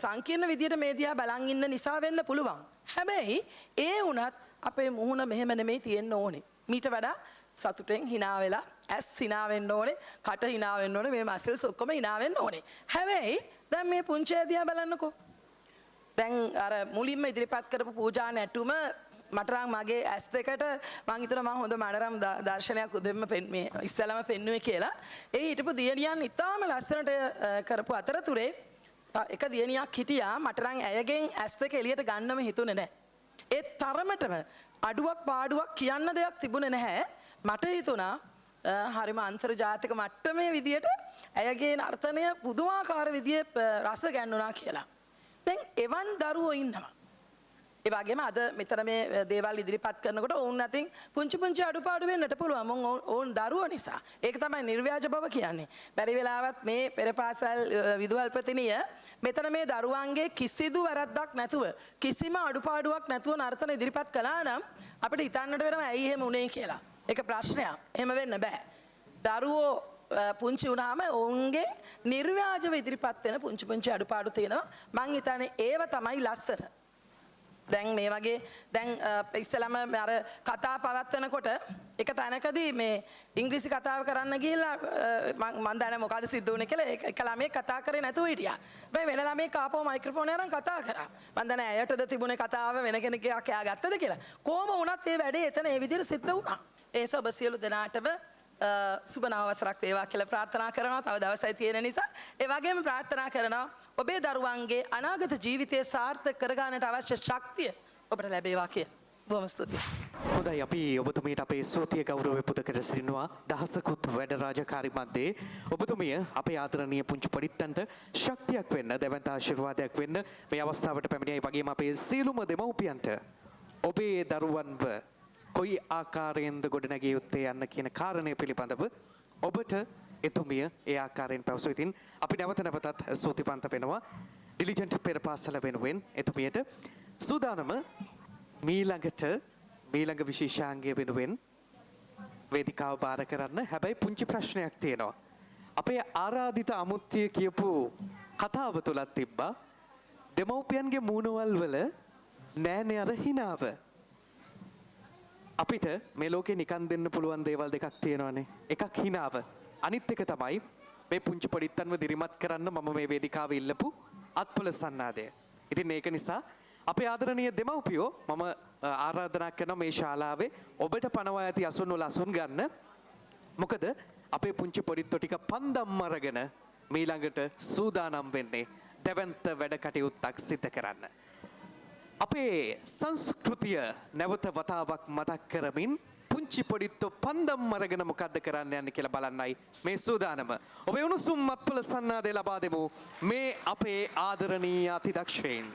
සංකීර්ණ විදියට මේ දිහා බලන් ඉන්න නිසා වෙන්න පුළුවන්. හැබැයි ඒ වුණත් අපේ මුහුණ මෙහෙම නෙමෙයි තියෙන්න ඕනේ. මීට වඩා සතුටෙන් hina වෙලා ඇස් hina වෙන්න ඕනේ, කට hina වෙන්න ඕනේ, මේ මසල්ස් ඔක්කොම hina වෙන්න ඕනේ. හැබැයි දැන් මේ පුංචි දිහා බලන්නකෝ. දැන් අර මුලින්ම ඉදිරිපත් කරපු පූජා නැටුම මට නම් මගේ ඇස් දෙකට මං හිතනවා මම හොඳ මඩරම් දර්ශනයක් උදෙන්ම මේ ඉස්සලම පෙන්නුවේ කියලා. ඒ හිටපු දියණියන් ඉතාම ලස්සනට කරපු අතරතුරේ එක දියණියක් හිටියා මට නම් ඇයගෙන් ඇස් දෙක එළියට ගන්නම හිතුනේ නැහැ. ඒ තරමටම අඩුවක් පාඩුවක් කියන්න දෙයක් තිබුණේ නැහැ. මට හිතුණා හරිම අන්තර්ජාතික මට්ටමේ විදියට ඇයගේ නර්තනය පුදුමාකාර විදියේ රස ගැන්වුණා කියලා. දැන් එවන් දරුවෝ ඉන්නවා. ඒ වගේම අද මෙතන මේ දේවල් ඉදිරිපත් කරනකොට ඔවුන් අතින් පුංචි පුංචි අඩුපාඩු වෙන්නට පුළුවන්. මොන් ඔවුන් දරුවෝ නිසා. ඒක තමයි නිර්ව්‍යාජ බව කියන්නේ. බැරි වෙලාවත් මේ පෙරපාසල් විදුහල්පතිනිය මෙතන මේ දරුවන්ගේ කිසිදු වැරද්දක් නැතුව කිසිම අඩුපාඩුවක් නැතුව නර්තන ඉදිරිපත් කළා නම් අපිට හිතන්නට වෙනවා ඇයි එහෙම උනේ කියලා. ඒක ප්‍රශ්නයක්. එහෙම වෙන්න බෑ. දරුවෝ පුංචි වුණාම ඔවුන්ගේ නිර්ව්‍යාජව ඉදිරිපත් වෙන පුංචි පුංචි අඩුපාඩු තියෙනවා. මං හිතන්නේ ඒව තමයි ලස්සන. දැන් මේ වගේ දැන් ඉස්සලම අර කතා පවත්වනකොට එක තැනකදී මේ ඉංග්‍රීසි කතාව කරන්න ගිහිල්ලා මම දන්නේ මොකද්ද සිද්ධ වුනේ කියලා එක ළමයෙක් කතා කරේ නැතුව හිටියා. මේ වෙන ළමයෙක් ආපහු මයික්‍රොෆෝන් එක අරන් කතා කරා. මම දන්නේ ඇයටද තිබුණේ කතාව වෙන කෙනෙක්ගේ අකයා ගත්තද කියලා. කොහොම වුණත් මේ වැඩේ එතන ඒ විදිහට සිද්ධ වුණා. ඒ සබ සියලු දෙනාටම සුබ නව වසරක් වේවා කියලා ප්‍රාර්ථනා කරනවා. තව දවසයි තියෙන නිසා ඒ වගේම ප්‍රාර්ථනා කරනවා ඔබේ දරුවන්ගේ අනාගත ජීවිතය සාර්ථක කරගන්නට අවශ්‍ය ශක්තිය ඔබට ලැබේවා කියලා. බොහොම ස්තුතියි. හොඳයි අපි ඔබතුමීට අපේ ස්තුතිය ගෞරවය පුද කර සිටිනවා. දහසකුත් වැඩ රාජකාරි මැද්දේ ඔබතුමිය අපේ ආදරණීය පුංචි පරිත්තන්ට ශක්තියක් වෙන්න, දැවැන්ත ආශිර්වාදයක් වෙන්න මේ අවස්ථාවට පැමිණියයි. වගේම අපේ සියලුම දෙමව්පියන්ට ඔබේ දරුවන්ව කොයි ආකාරයෙන්ද ගොඩනැගිය යුත්තේ යන්න කියන කාරණය පිළිබඳව ඔබට එතුමිය ඒ ආකාරයෙන් පැවසුවා. ඉතින් අපි නැවත නැවතත් ස්තුතිපන්ත වෙනවා ඩිලිජන්ට් පෙරපාසල වෙනුවෙන් එතුමියට. සූදානම මීළඟ විශේෂාංගය වෙනුවෙන් වේදිකාව බාර කරන්න. හැබැයි පුංචි ප්‍රශ්නයක් තියෙනවා. අපේ ආරාධිත අමුත්‍ය කියපු කතාව තුලත් තිබ්බා දෙමව්පියන්ගේ මූණවල් වල නෑනේ අර හිනාව. අපිට මේ ලෝකේ නිකන් දෙන්න පුළුවන් දේවල් දෙකක් තියෙනවානේ. එකක් හිනාව. අනිත් එක තමයි මේ පුංචි පොඩිත්තන්ව දිරිමත් කරන්න මම මේ වේදිකාවේ ඉල්ලපු අත්පොළ සන්නාදය. ඉතින් ඒක නිසා අපේ ආදරණීය දෙමව්පියෝ මම ආරාධනා කරනවා මේ ශාලාවේ ඔබට පනවා ඇති අසුන් වල අසුන් ගන්න. මොකද අපේ පුංචි පොඩිත්තෝ ටික පන්දම් අරගෙන මීළඟට සූදානම් වෙන්නේ දැවැන්ත වැඩ කටයුත්තක් සිදු කරන්න. අපේ සංස්කෘතිය නැවත වතාවක් මතක් කරමින් පුංචි පොඩිත්තෝ පන්දම් අරගෙන මොකද්ද කරන්න යන්නේ කියලා බලන්නයි මේ සූදානම. ඔබේ උණුසුම් අත්පොළ සන්නාදය ලබා දෙමු මේ අපේ ආදරණීය අතිදක්ෂයින්.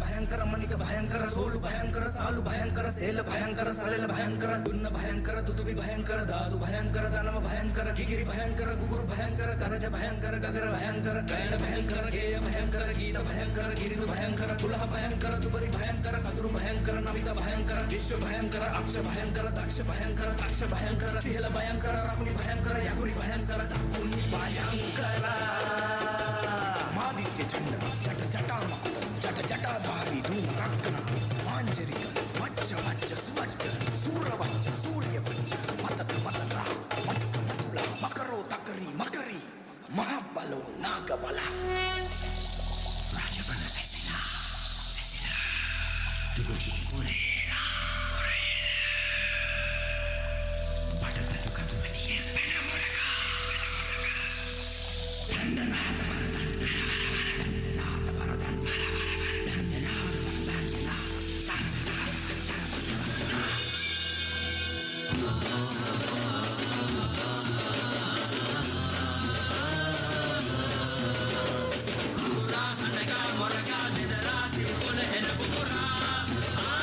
భయంకర మణిక భయంకర సోలు భయంకర సాలు భయంకర సేల భయంకర సలెల భయంకర దున్న భయంకర దుతుబి భయంకర దాదు భయంకర దనమ భయంకర కికిరి భయంకర గుగురు భయంకర కరజ భయంకర గగర భయంకర గయన భయంకర గేయ భయంకర గీత భయంకర గిరిదు భయంకర కులహ భయంకర దుబరి భయంకర కదురు భయంకర నమిత భయంకర విశ్వ భయంకర అక్ష భయంకర దక్ష భయంకర తక్ష భయంకర తిహల భయంకర రకుని భయంకర యగుని భయంకర సకుని భయంకర మాదిత్య చండ చట చటామ జట జటాధారి ధూమ రక్కన మాంజరిక మచ్చ మచ్చ సువచ్చ సూరవచ్చ సూర్యవచ్చ మతక మతక మతుక మతుల మకరో తకరి మకరి మహాబలో నాగబల రాజబల ఎసినా ఎసినా దుగుకి పురేనా పురేనా పటకటు కతుమతియ పెనమురక దండనాథ Moraka, Moraka, Nidara, Simple, and Pura.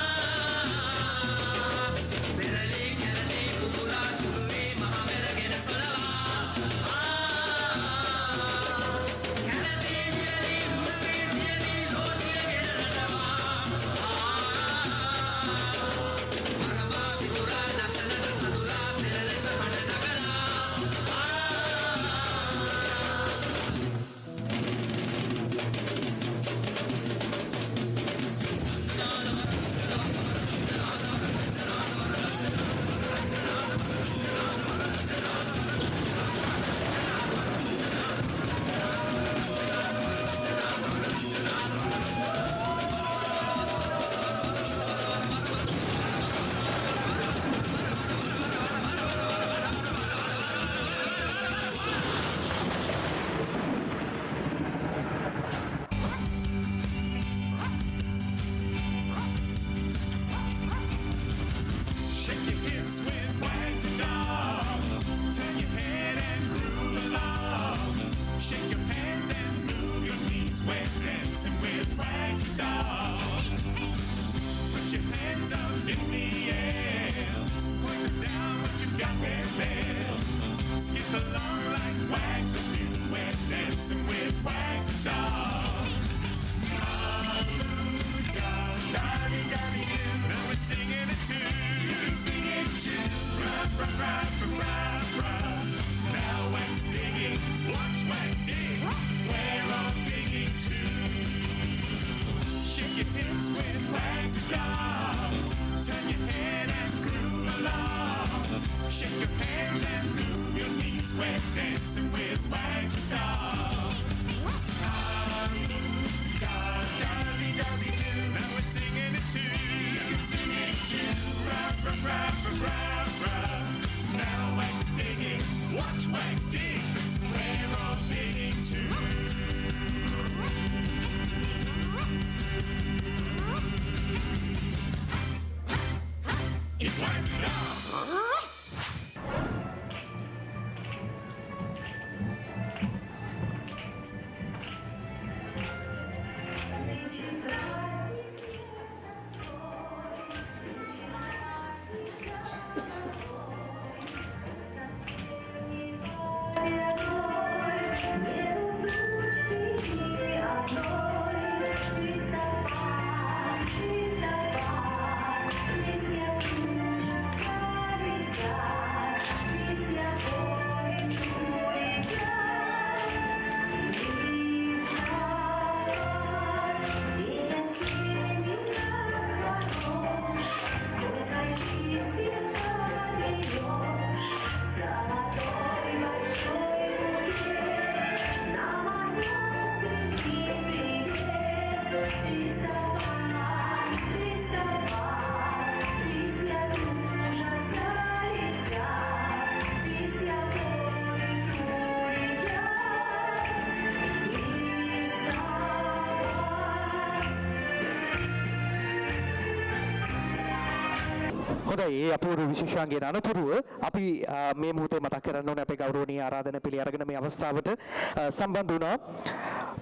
in the air. Put down what you got there, there. Skip along like wags are doing. We're dancing with wags and dolls. Now we're singing it too. You can sing it too. Rap, rap, rap, rap, rap. Now wax is digging. Watch wax dig. We're all digging too. Shake your hips with wax and doll. Turn your head and groove along. Shake your hands and move your knees. We're dancing with wax and doll. Now we're singing it too. You can sing it too. Rap, rap, rap, rap, rap. Now wax digging. Watch wax dig. We're all digging too. It's wax and doll. හොඳයි ඒ අපූර්ව විශේෂාංගයේ අනතුරුව අපි මේ මොහොතේ මතක් කරන්න ඕනේ අපේ ගෞරවනීය ආරාධන පිළි අරගෙන මේ අවස්ථාවට සම්බන්ධ වුණා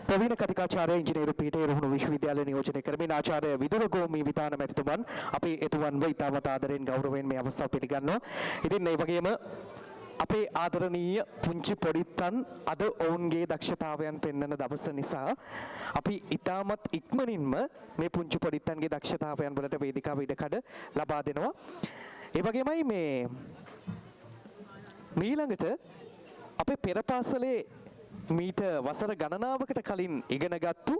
ප්‍රවීණ කතිකාචාර්ය ඉංජිනේරු පීඨයේ රුහුණු විශ්වවිද්‍යාලය නියෝජනය කරමින් ආචාර්ය විදුරගෝමි විතාන මැතිතුමන් අපි එතුමන්ව ඉතාමත් ආදරෙන් ගෞරවයෙන් මේ අවස්ථාව පිළිගන්නවා. ඉතින් ඒ වගේම අපේ ආදරණීය පුංචි පොඩිත්තන් අද ඔවුන්ගේ දක්ෂතාවයන් පෙන්වන දවස නිසා අපි ඉතාමත් ඉක්මනින්ම මේ පුංචි පොඩිත්තන්ගේ දක්ෂතාවයන් වලට වේදිකාව ඉඩකඩ ලබා දෙනවා. ඒ වගේමයි මේ ඊළඟට අපේ පෙර පාසලේ මීට වසර ගණනාවකට කලින් ඉගෙනගත්තු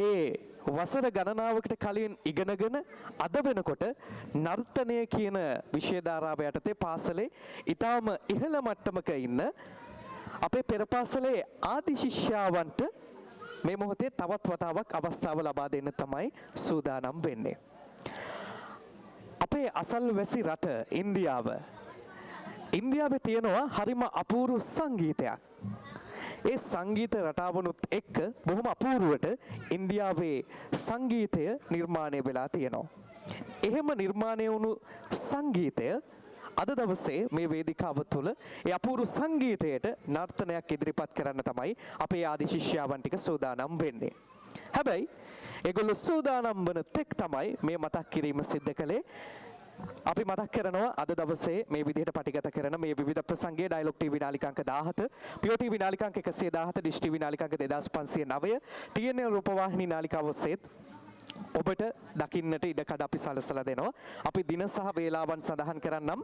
ඒ වසර ගණනාවකට කලින් ඉගෙනගෙන අද වෙනකොට නර්තනය කියන විෂය ධාරාව යටතේ පාසලේ ඊටාම ඉහළ මට්ටමක ඉන්න අපේ පෙර පාසලේ ආදි ශිෂ්‍යාවන්ට මේ මොහොතේ තවත් වතාවක් අවස්ථාව ලබා දෙන්න තමයි සූදානම් වෙන්නේ. අපේ අසල්වැසි රට ඉන්දියාවේ තියෙනවා හරිම අපූර්ව සංගීතයක්. ඒ සංගීත රටාවනුත් එක්ක බොහොම අපූර්වට ඉන්දියාවේ සංගීතය නිර්මාණය වෙලා තියෙනවා. එහෙම නිර්මාණය වුණු සංගීතය අද දවසේ මේ වේදිකාව තුළ ඒ අපූර්ව සංගීතයට නර්තනයක් ඉදිරිපත් කරන්න තමයි අපේ ආදි ශිෂ්‍යාවන් ටික සූදානම් වෙන්නේ. හැබැයි ඒගොල්ලෝ සූදානම් වන තෙක් තමයි මේ මතක් කිරීම සිද්ධ කළේ. අපි මතක් කරනවා අද දවසේ මේ විදිහට පටිගත කරන මේ විවිධ ප්‍රසංගයේ ඩයලොග් ටීවී නාලිකාංක 17, පියෝ ටීවී නාලිකාංක 117, ඩිෂ් ටීවී නාලිකාංක 2509, TNL රූපවාහිනී නාලිකාව ඔස්සේ ඔබට දකින්නට ඉඩකඩ අපි සලසලා දෙනවා. අපි දින සහ වේලාවන් සඳහන් කරන්නම්.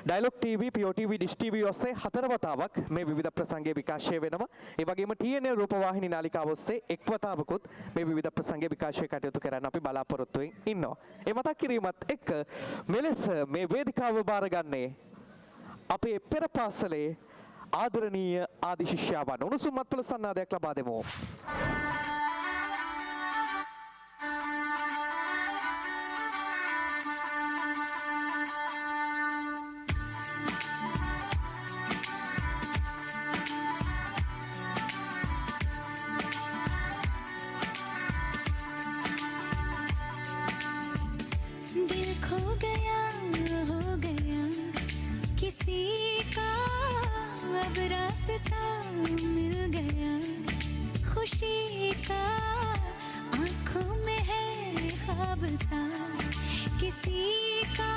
ඩයලොග් ටීවී, පියෝ ටීවී, ඩිෂ් ටීවී ඔස්සේ 4 වතාවක් මේ විවිධ ප්‍රසංගයේ විකාශය වෙනවා. ඒ වගේම TNL රූපවාහිනී නාලිකාව ඔස්සේ එක් වතාවකුත් මේ විවිධ ප්‍රසංගයේ විකාශය කටයුතු කරන්න අපි බලාපොරොත්තු ඉන්නවා. ඒ මතක් කිරීමත් එක්ක මෙලෙස මේ වේදිකාව බාරගන්නේ අපේ පෙර පාසලේ ආදරණීය ආදි ශිෂ්‍යාවන්. උණුසුම් මත්පල සන්නාදයක් ලබා දෙමු. दिल खो गया हो गया किसी का अब रास्ता मिल गया खुशी का आँखों में है ख्वाब ख्वाब सा किसी का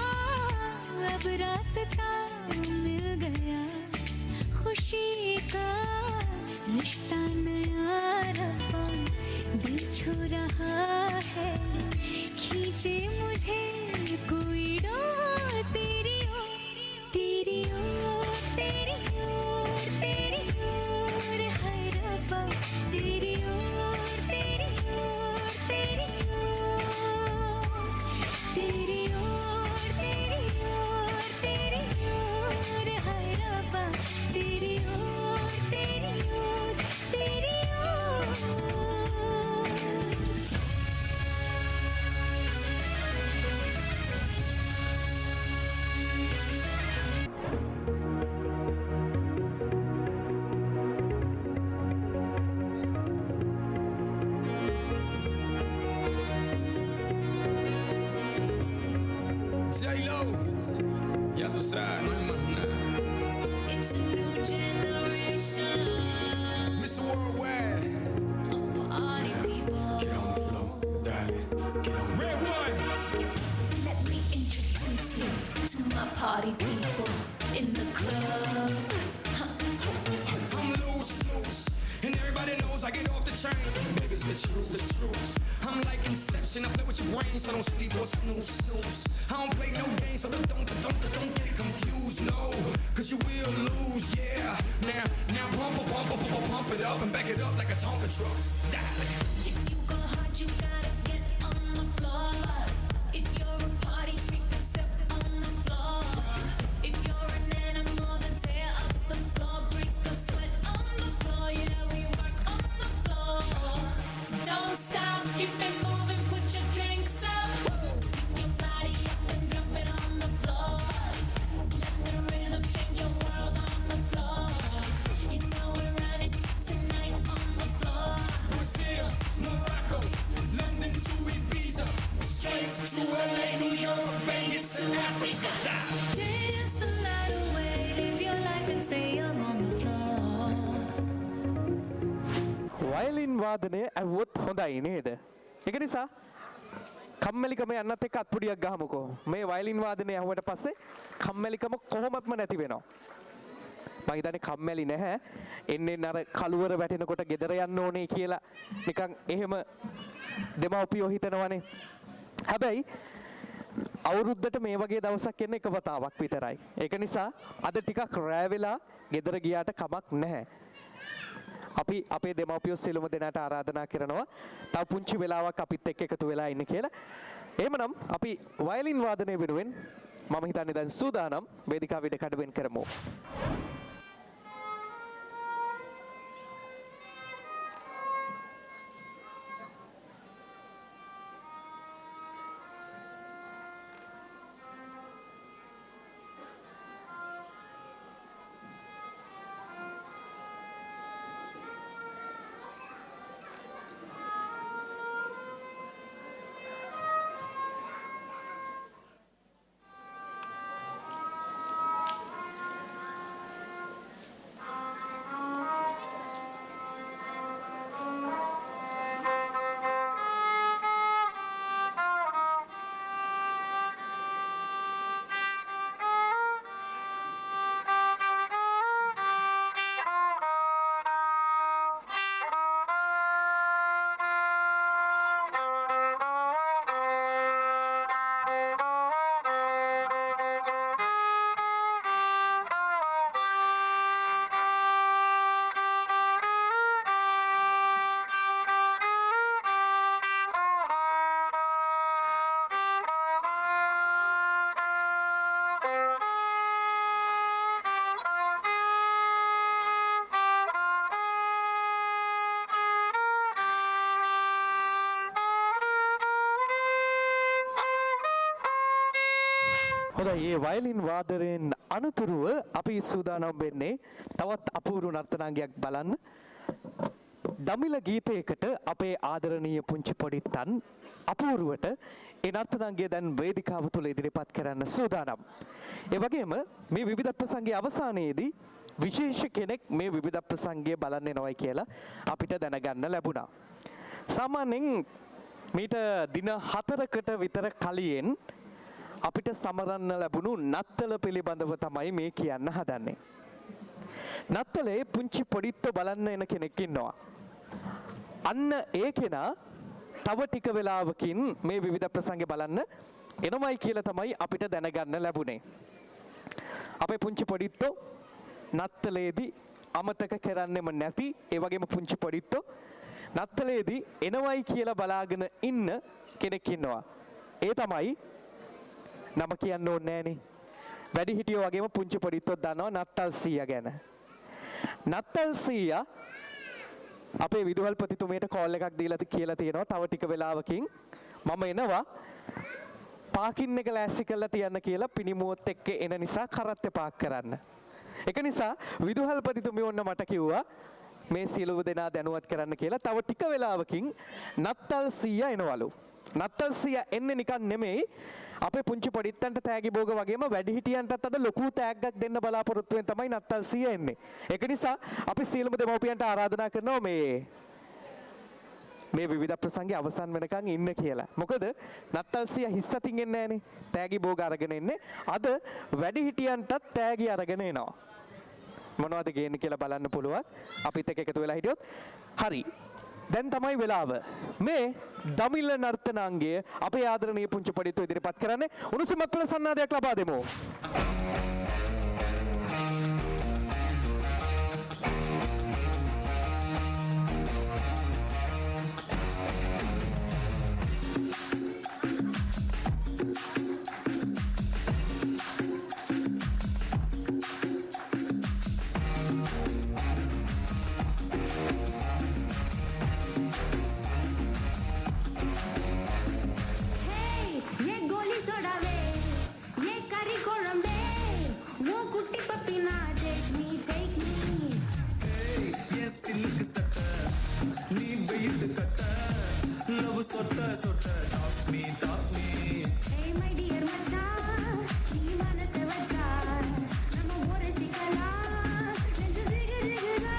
अब रास्ता मिल गया खुशी का रिश्ता नया रब्बा दिल छू रहा है खींचे मुझे कोई डोर तेरी ओर तेरी ओर तेरी ओर तेरी ओर है रब्बा तेरी ओर तेरी ओर तेरी ओर तेरी ओर तेरी ओर तेरी ओर है रब्बा तेरी ओर तेरी ओर तेरी ओर J-Lo, ya tú sabes, no hay más nada. It's a new generation Mr. Worldwide, of party people. get on the floor, dale, get on. Red one, Let me introduce you to my party people in the club. I'm loose, and everybody knows I get off the train. Baby, it's the truth, the truth. I'm like Inception, I play with your brain, so don't sleep or snooze. I don't play no games, so don't get it confused, no. Cause you will lose, yeah. Now pump it up and back it up like a Tonka truck. Dale. If you go hard, you gotta get on the floor. If you're a party freak, then step on the floor. If you're an animal, then tear up the floor. Break a sweat on the floor, yeah, we work on the floor. Don't stop, keep it moving, put your drinks up. Pick your body up and drop it on the floor. Let the rhythm change your world on the floor. You know we're running tonight on the floor. Brazil, Morocco, London to Ibiza, straight to LA, New York, Vegas to Africa. Dance the night away, live your life and stay young on the floor. Violin වාදනය ඇහුවොත් හොඳයි නේද? ඒක නිසා කම්මැලිකම යන්නත් එක්ක අත්පුඩියක් ගහමුකෝ. මේ වයලින් වාදනය ඇහුවට පස්සේ කම්මැලිකම කොහොමත්ම නැති වෙනවා. මම හිතන්නේ කම්මැලි නැහැ. එන්නේ අර කලුවර වැටෙනකොට ගෙදර යන්න ඕනේ කියලා නිකන් එහෙම දෙමව්පියෝ හිතනවනේ. හැබැයි අවුරුද්දට මේ වගේ දවසක් එන්න එක වතාවක් විතරයි. ඒක නිසා අද ටිකක් රෑ වෙලා ගෙදර ගියාට කමක් නැහැ. අපි අපේ දෙමව්පියෝ සියලුම දෙනාට ආරාධනා කරනවා තව පුංචි වෙලාවක් අපිත් එක්ක එකතු වෙලා ඉන්න කියලා. එහෙමනම් අපි වයලින් වාදනය වෙනුවෙන් මම හිතන්නේ දැන් සූදානම් වේදිකාවට කඩවෙන් කරමු. හොඳයි මේ වයලින් වාදනයෙන් අනතුරුව අපි සූදානම් වෙන්නේ තවත් අපූර්ව නර්තනාංගයක් බලන්න. දමිළ ගීතයකට අපේ ආදරණීය පුංචි පොඩිත්තන් අපූර්වට ඒ නර්තනාංගය දැන් වේදිකාව තුළ ඉදිරිපත් කරන්න සූදානම්. ඒ වගේම මේ විවිධ ප්‍රසංගයේ අවසානයේදී විශේෂ කෙනෙක් මේ විවිධ ප්‍රසංගය බලන්න එනවයි කියලා අපිට දැනගන්න ලැබුණා. සාමාන්‍යයෙන් මීට දින 4කට විතර කලින් අපිට සමරන්න ලැබුණු නත්තල පිළිබඳව තමයි මේ කියන්න හදන්නේ. නත්තලේ පුංචි පොඩිත්තෝ බලන්න එන කෙනෙක් ඉන්නවා. අන්න ඒ කෙනා තව ටික වෙලාවකින් මේ විවිධ ප්‍රසංග බලන්න එනමයි කියලා තමයි අපිට දැනගන්න ලැබුණේ. අපේ පුංචි පොඩිත්තෝ නත්තලේදී අමතක කරන්නෙම නැති ඒ වගේම පුංචි පොඩිත්තෝ නත්තලේදී එනවයි කියලා බලාගෙන ඉන්න කෙනෙක් ඉන්නවා. ඒ තමයි නම කියන්න ඕනේ නෑනේ. වැඩිහිටියෝ වගේම පුංචි පොඩිත්තෝ දන්නවා නත්තල් සීයා ගැන. නත්තල් සීයා අපේ විදුහල්පතිතුමියට කෝල් එකක් දීලා කියලා තියෙනවා තව ටික වෙලාවකින් මම එනවා පාකින් එක ලෑස්ති කරලා තියන්න කියලා පිනිමුවත් එක්ක එන නිසා කරත්තේ පාක් කරන්න. ඒක නිසා විදුහල්පතිතුමිය ඔන්න මට කිව්වා මේ සියලුම දෙනා දැනුවත් කරන්න කියලා. තව ටික වෙලාවකින් නත්තල් සීයා එනවලු. නත්තල් සීයා එන්නේ නිකන් නෙමෙයි අපේ පුංචි පොඩිත්තන්ට තෑගි භෝග වගේම වැඩිහිටියන්ටත් අද ලොකු තෑග්ගක් දෙන්න බලාපොරොත්තු වෙන තමයි නත්තල් සීයා එන්නේ. ඒක නිසා අපි සියලුම දෙමව්පියන්ට ආරාධනා කරනවා මේ විවිධ ප්‍රසංගයේ අවසන් වෙනකන් ඉන්න කියලා. මොකද නත්තල් සීයා හිස් අතින් එන්නේ නැහනේ. තෑගි භෝග අරගෙන එන්නේ. අද වැඩිහිටියන්ටත් තෑගි අරගෙන එනවා. මොනවද ගේන්නේ කියලා බලන්න පුළුවන්. අපිත් එක්ක එකතු වෙලා හිටියොත්. හරි. දැන් තමයි වෙලාව. මේ දමිළ නර්තනාංගය අපේ ආදරණීය පුංචි පොඩිත්තෝ ඉදිරිපත් කරන්නේ. උණුසුමත් පෙළ සන්නාදයක් ලබා දෙමු. ये गोली सोडा वे ये करी कोळंबे वो कुट्टी पप्पी ना take me ये सिल्क सट नी वेट कट लव सोट सोट टॉप मी hey my dear मचा नी मनस वचा नम मोर सिकला नेंजु जिगजिगगा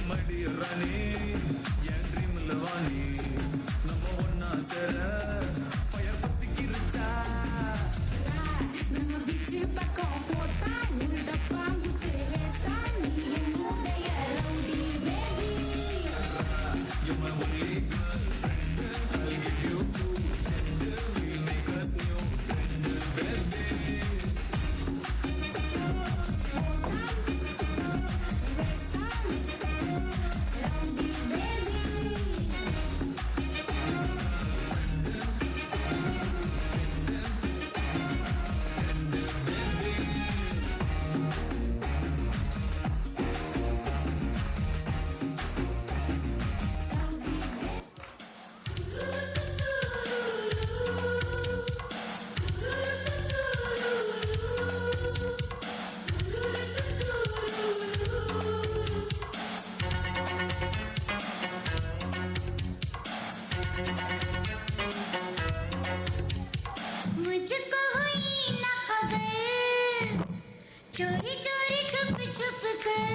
मडी रानी ये ड्रीम लवानी नमो वन्ना सर फायर पत्ती किरचा नम बिची पक्का पोता नुड पांगु तेसा नी मुंडे rowdy baby you're my only girlfriend I'll give you two gender we'll make us new friend baby रौडी baby मुझको हुई ना खबर चोरी चोरी छुप छुप कर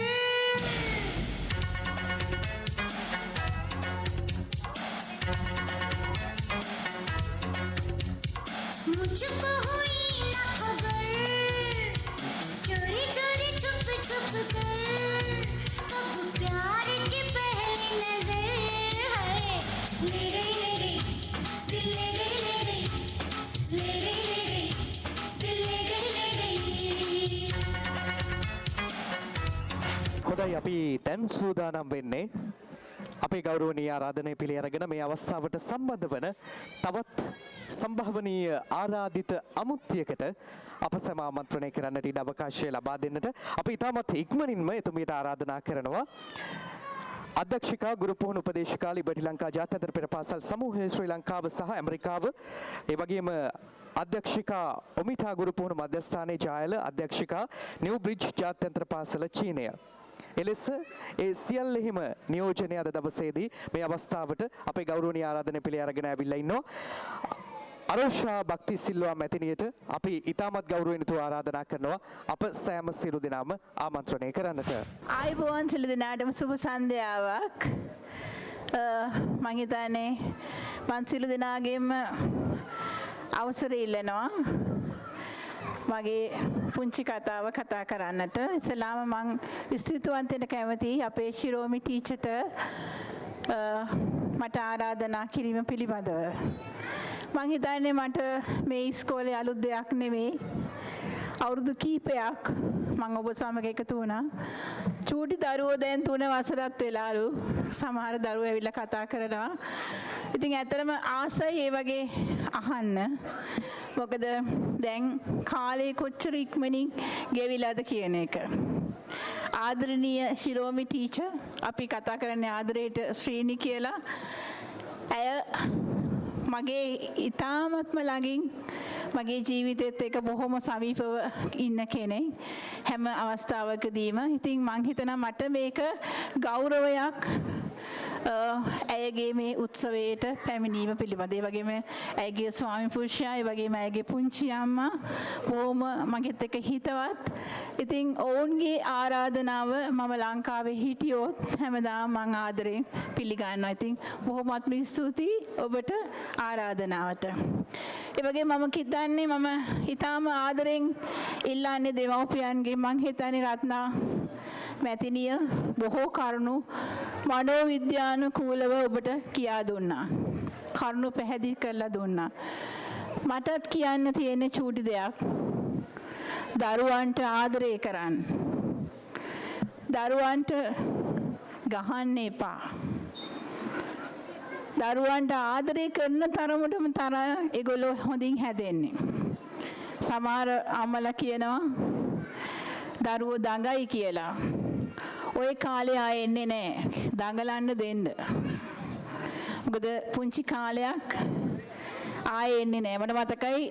मुझको हुई ना खबर चोरी चोरी छुप छुप कर अब प्यार की पहली नजर है ले गई दिल ले गई ले गई दिल ले गई හොඳයි අපි දැන් සූදානම් වෙන්නේ අපේ ගෞරවනීය ආරාධනය පිළි අරගෙන මේ අවස්ථාවට සම්බන්ධ වන තවත් සම්භාවනීය ආරාධිත අමුත්‍යයකට අප සැම ආමන්ත්‍රණය කරන්නට ඉඩ අවකාශය ලබා දෙන්නට අපි ඉතාමත් ඉක්මනින්ම එතුමියට ආරාධනා කරනවා අධ්‍යක්ෂිකා ගුරු පුහුණු උපදේශිකා ලිබර්ටි ලංකා ජාත්‍යන්තර පෙර පාසල් සමූහය ශ්‍රී ලංකාව සහ ඇමරිකාව ඒ වගේම අධ්‍යක්ෂිකා ඔමිටා ගුරු පුහුණු මධ්‍යස්ථානයේ ජායල අධ්‍යක්ෂිකා නිව් බ්‍රිජ් ජාත්‍යන්තර පාසල චීනය එලෙස ඒ සියල්ලෙහිම නියෝජනය අද දවසේදී මේ අවස්ථාවට අපේ ගෞරවනීය ආරාධනය පිළි අරගෙන ඇවිල්ලා ඉන්නවා අරෝෂා භක්ති සිල්වා මැතිණියට අපි ඉතාමත් ගෞරවයෙන් යුතුව ආරාධනා කරනවා අප සෑම සියලු දෙනාම ආමන්ත්‍රණය කරන්නට. ආයුබෝවන් සියලු දෙනාටම සුබ සන්ධ්‍යාවක්. මං හිතන්නේ මං සියලු දෙනාගේම අවසරය ඉල්ලනවා මගේ පුංචි කතාව කතා කරන්නට. ඉස්සලාම මං ස්තුතිවන්ත වෙන්න කැමතියි අපේ ශිරෝමි ටීචර්ට මට ආරාධනා කිරීම පිළිබඳව. මං හිතන්නේ මට මේ ඉස්කෝලේ අලුත් දෙයක් නෙමෙයි. අවුරුදු කීපයක් මම ඔබ සමග එකතු වුණා. චූටි දරුවෝ දැන් 3 වසරක් වෙලාලු. සමහර දරුවෝ ඇවිල්ලා කතා කරනවා. ඉතින් ඇත්තටම ආසයි ඒ වගේ අහන්න. මොකද දැන් කාලේ කොච්චර ඉක්මනින් ගෙවිලාද කියන එක. ආදරණීය ශිරෝමි ටීචර් අපි කතා කරන්නේ ආදරේට ශ්‍රීනි කියලා. ඇය මගේ ඊ타මත්ම ළඟින් මගේ ජීවිතෙත් එක බොහොම සමීපව ඉන්න කෙනෙක් හැම අවස්ථාවකදීම. ඉතින් මං හිතනවා මට මේක ගෞරවයක් ඇයගේ මේ උත්සවයට පැමිණීම පිළිබඳ. ඒ වගේම ඇයගේ ස්වාමි පුරුෂයා, ඒ වගේම ඇයගේ පුංචි අම්මා බොහොම මගෙත් එක්ක හිතවත්. ඉතින් ඔවුන්ගේ ආරාධනාව මම ලංකාවේ හිටියොත් හැමදාම මං ආදරෙන් පිළිගන්නවා. ඉතින් බොහොමත්ම ස්තුතියි ඔබට ආරාධනාවට. ඒ වගේ මම හිතන්නේ මම ඊටාම ආදරෙන් ඉල්ලන්නේ දෙමව්පියන්ගේ. මං හිතන්නේ රත්නා මැතිනිය බොහෝ කරුණු මනෝවිද්‍යානුකූලව ඔබට කියා දුන්නා. කරුණු පැහැදිලි කරලා දුන්නා. මටත් කියන්න තියෙන චූටි දෙයක්. දරුවන්ට ආදරය කරන්න. දරුවන්ට ගහන්න එපා. දරුවන්ට ආදරය කරන තරමටම ඒගොල්ලෝ හොඳින් හැදෙන්නේ. සමහර අම්මලා කියනවා දරුවෝ දඟයි කියලා. ওই කාලේ ආයේ එන්නේ නැහැ. දඟලන්න දෙන්න. මොකද පුංචි කාලයක් ආයේ එන්නේ නැහැ. මට මතකයි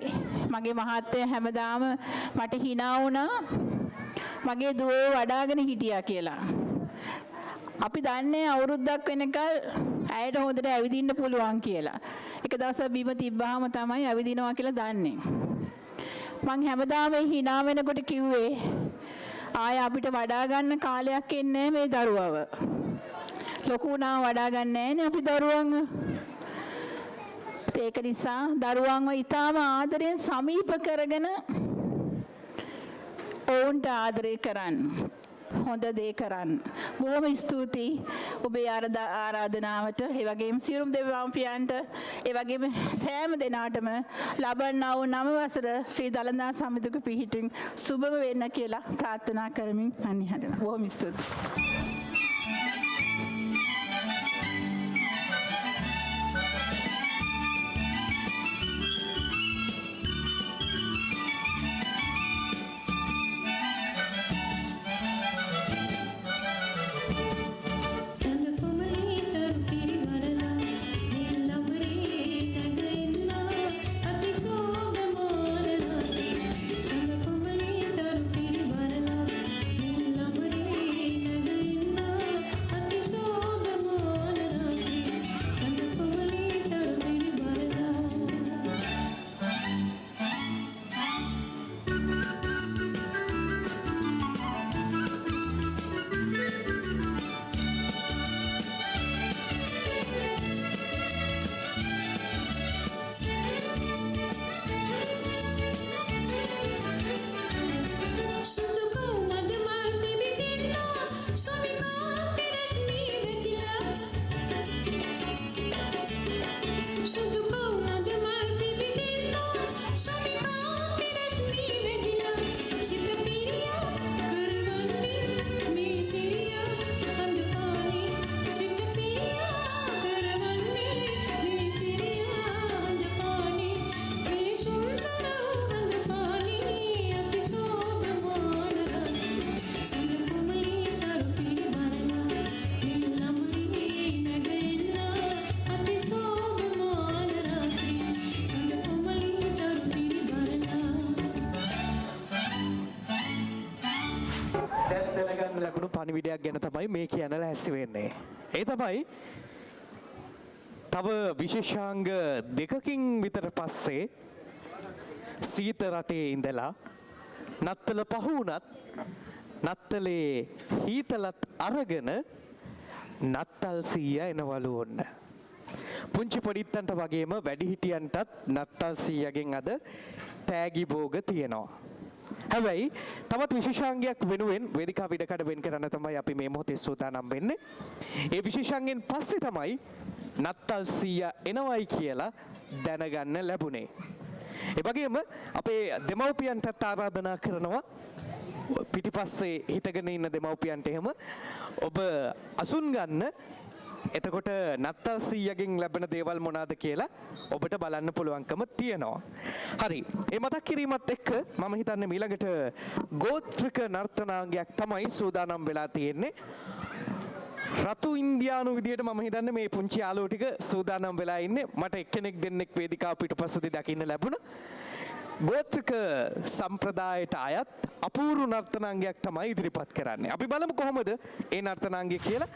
මගේ මහත්තයා හැමදාම මට hina වුණා. මගේ දුවෝ වඩාගෙන හිටියා කියලා. අපි දන්නේ අවුරුද්දක් වෙනකල් ඇයට හොඳට ඇවිදින්න පුළුවන් කියලා. එක දවසක් බිම තිබ්බාම තමයි ඇවිදිනවා කියලා දන්නේ. මං හැමදාම hina වෙනකොට කිව්වේ ආය අපිට වඩා ගන්න කාලයක් එන්නේ මේ දරුවව. ලොකු වුණා වඩා ගන්න නෑනේ අපි දරුවන්ව. ඒක නිසා දරුවන්ව ඊටාම ආදරෙන් සමීප කරගෙන ඔවුන්ට ආදරය කරන්න. හොඳ දේ කරන්න. බොහොම ස්තුතියි ඔබේ ආරාධනාවට. ඒ වගේම සියලුම දෙවියන්ට ඒ වගේම සෑම දෙනාටම ලබන්නා වූ 9 වසර ශ්‍රී දලදා සමිතික පිහිටින් සුබම වෙන්න කියලා ප්‍රාර්ථනා කරමින් මම හදනවා. බොහොම ස්තුතියි. පණිවිඩයක් ගැන තමයි මේ කියන ලැස්සි වෙන්නේ. ඒ තමයි තව විශේෂාංග දෙකකින් විතර පස්සේ සීත රටේ ඉඳලා නත්තල පහු වුණත් නත්තලේ හීතලත් අරගෙන නත්තල් සීයා එනවලු ඔන්න. පුංචි පොඩිත්තන්ට වගේම වැඩිහිටියන්ටත් නත්තල් සීයාගෙන් අද තෑගි භෝග තියෙනවා. හැබැයි තවත් විශේෂාංගයක් වෙනුවෙන් වේදිකාව ඉඩකඩ වෙන් කරන්න තමයි අපි මේ මොහොතේ සූදානම් වෙන්නේ. ඒ විශේෂාංගෙන් පස්සේ තමයි නත්තල් සීයා එනවයි කියලා දැනගන්න ලැබුණේ. ඒ වගේම අපේ දෙමව්පියන්ටත් ආරාධනා කරනවා පිටිපස්සේ හිටගෙන ඉන්න දෙමව්පියන්ට එහෙම ඔබ අසුන් ගන්න. එතකොට නත්තල් සීයාගෙන් ලැබෙන දේවල් මොනවාද කියලා ඔබට බලන්න පුළුවන්කම තියෙනවා. හරි. ඒ මතක් කිරීමත් එක්ක මම හිතන්නේ ඊළඟට ගෝත්‍රික නර්තනාංගයක් තමයි සූදානම් වෙලා තියෙන්නේ. රතු ඉන්දියානු විදියට මම හිතන්නේ මේ පුංචි යාළුවෝ ටික සූදානම් වෙලා ඉන්නේ. මට එක්කෙනෙක් දෙන්නෙක් වේදිකාව පිටුපස්සේදී දකින්න ලැබුණා. ගෝත්‍රික සම්ප්‍රදායට අයත් අපූර්ව නර්තනාංගයක් තමයි ඉදිරිපත් කරන්නේ. අපි බලමු කොහොමද ඒ නර්තනාංගය කියලා.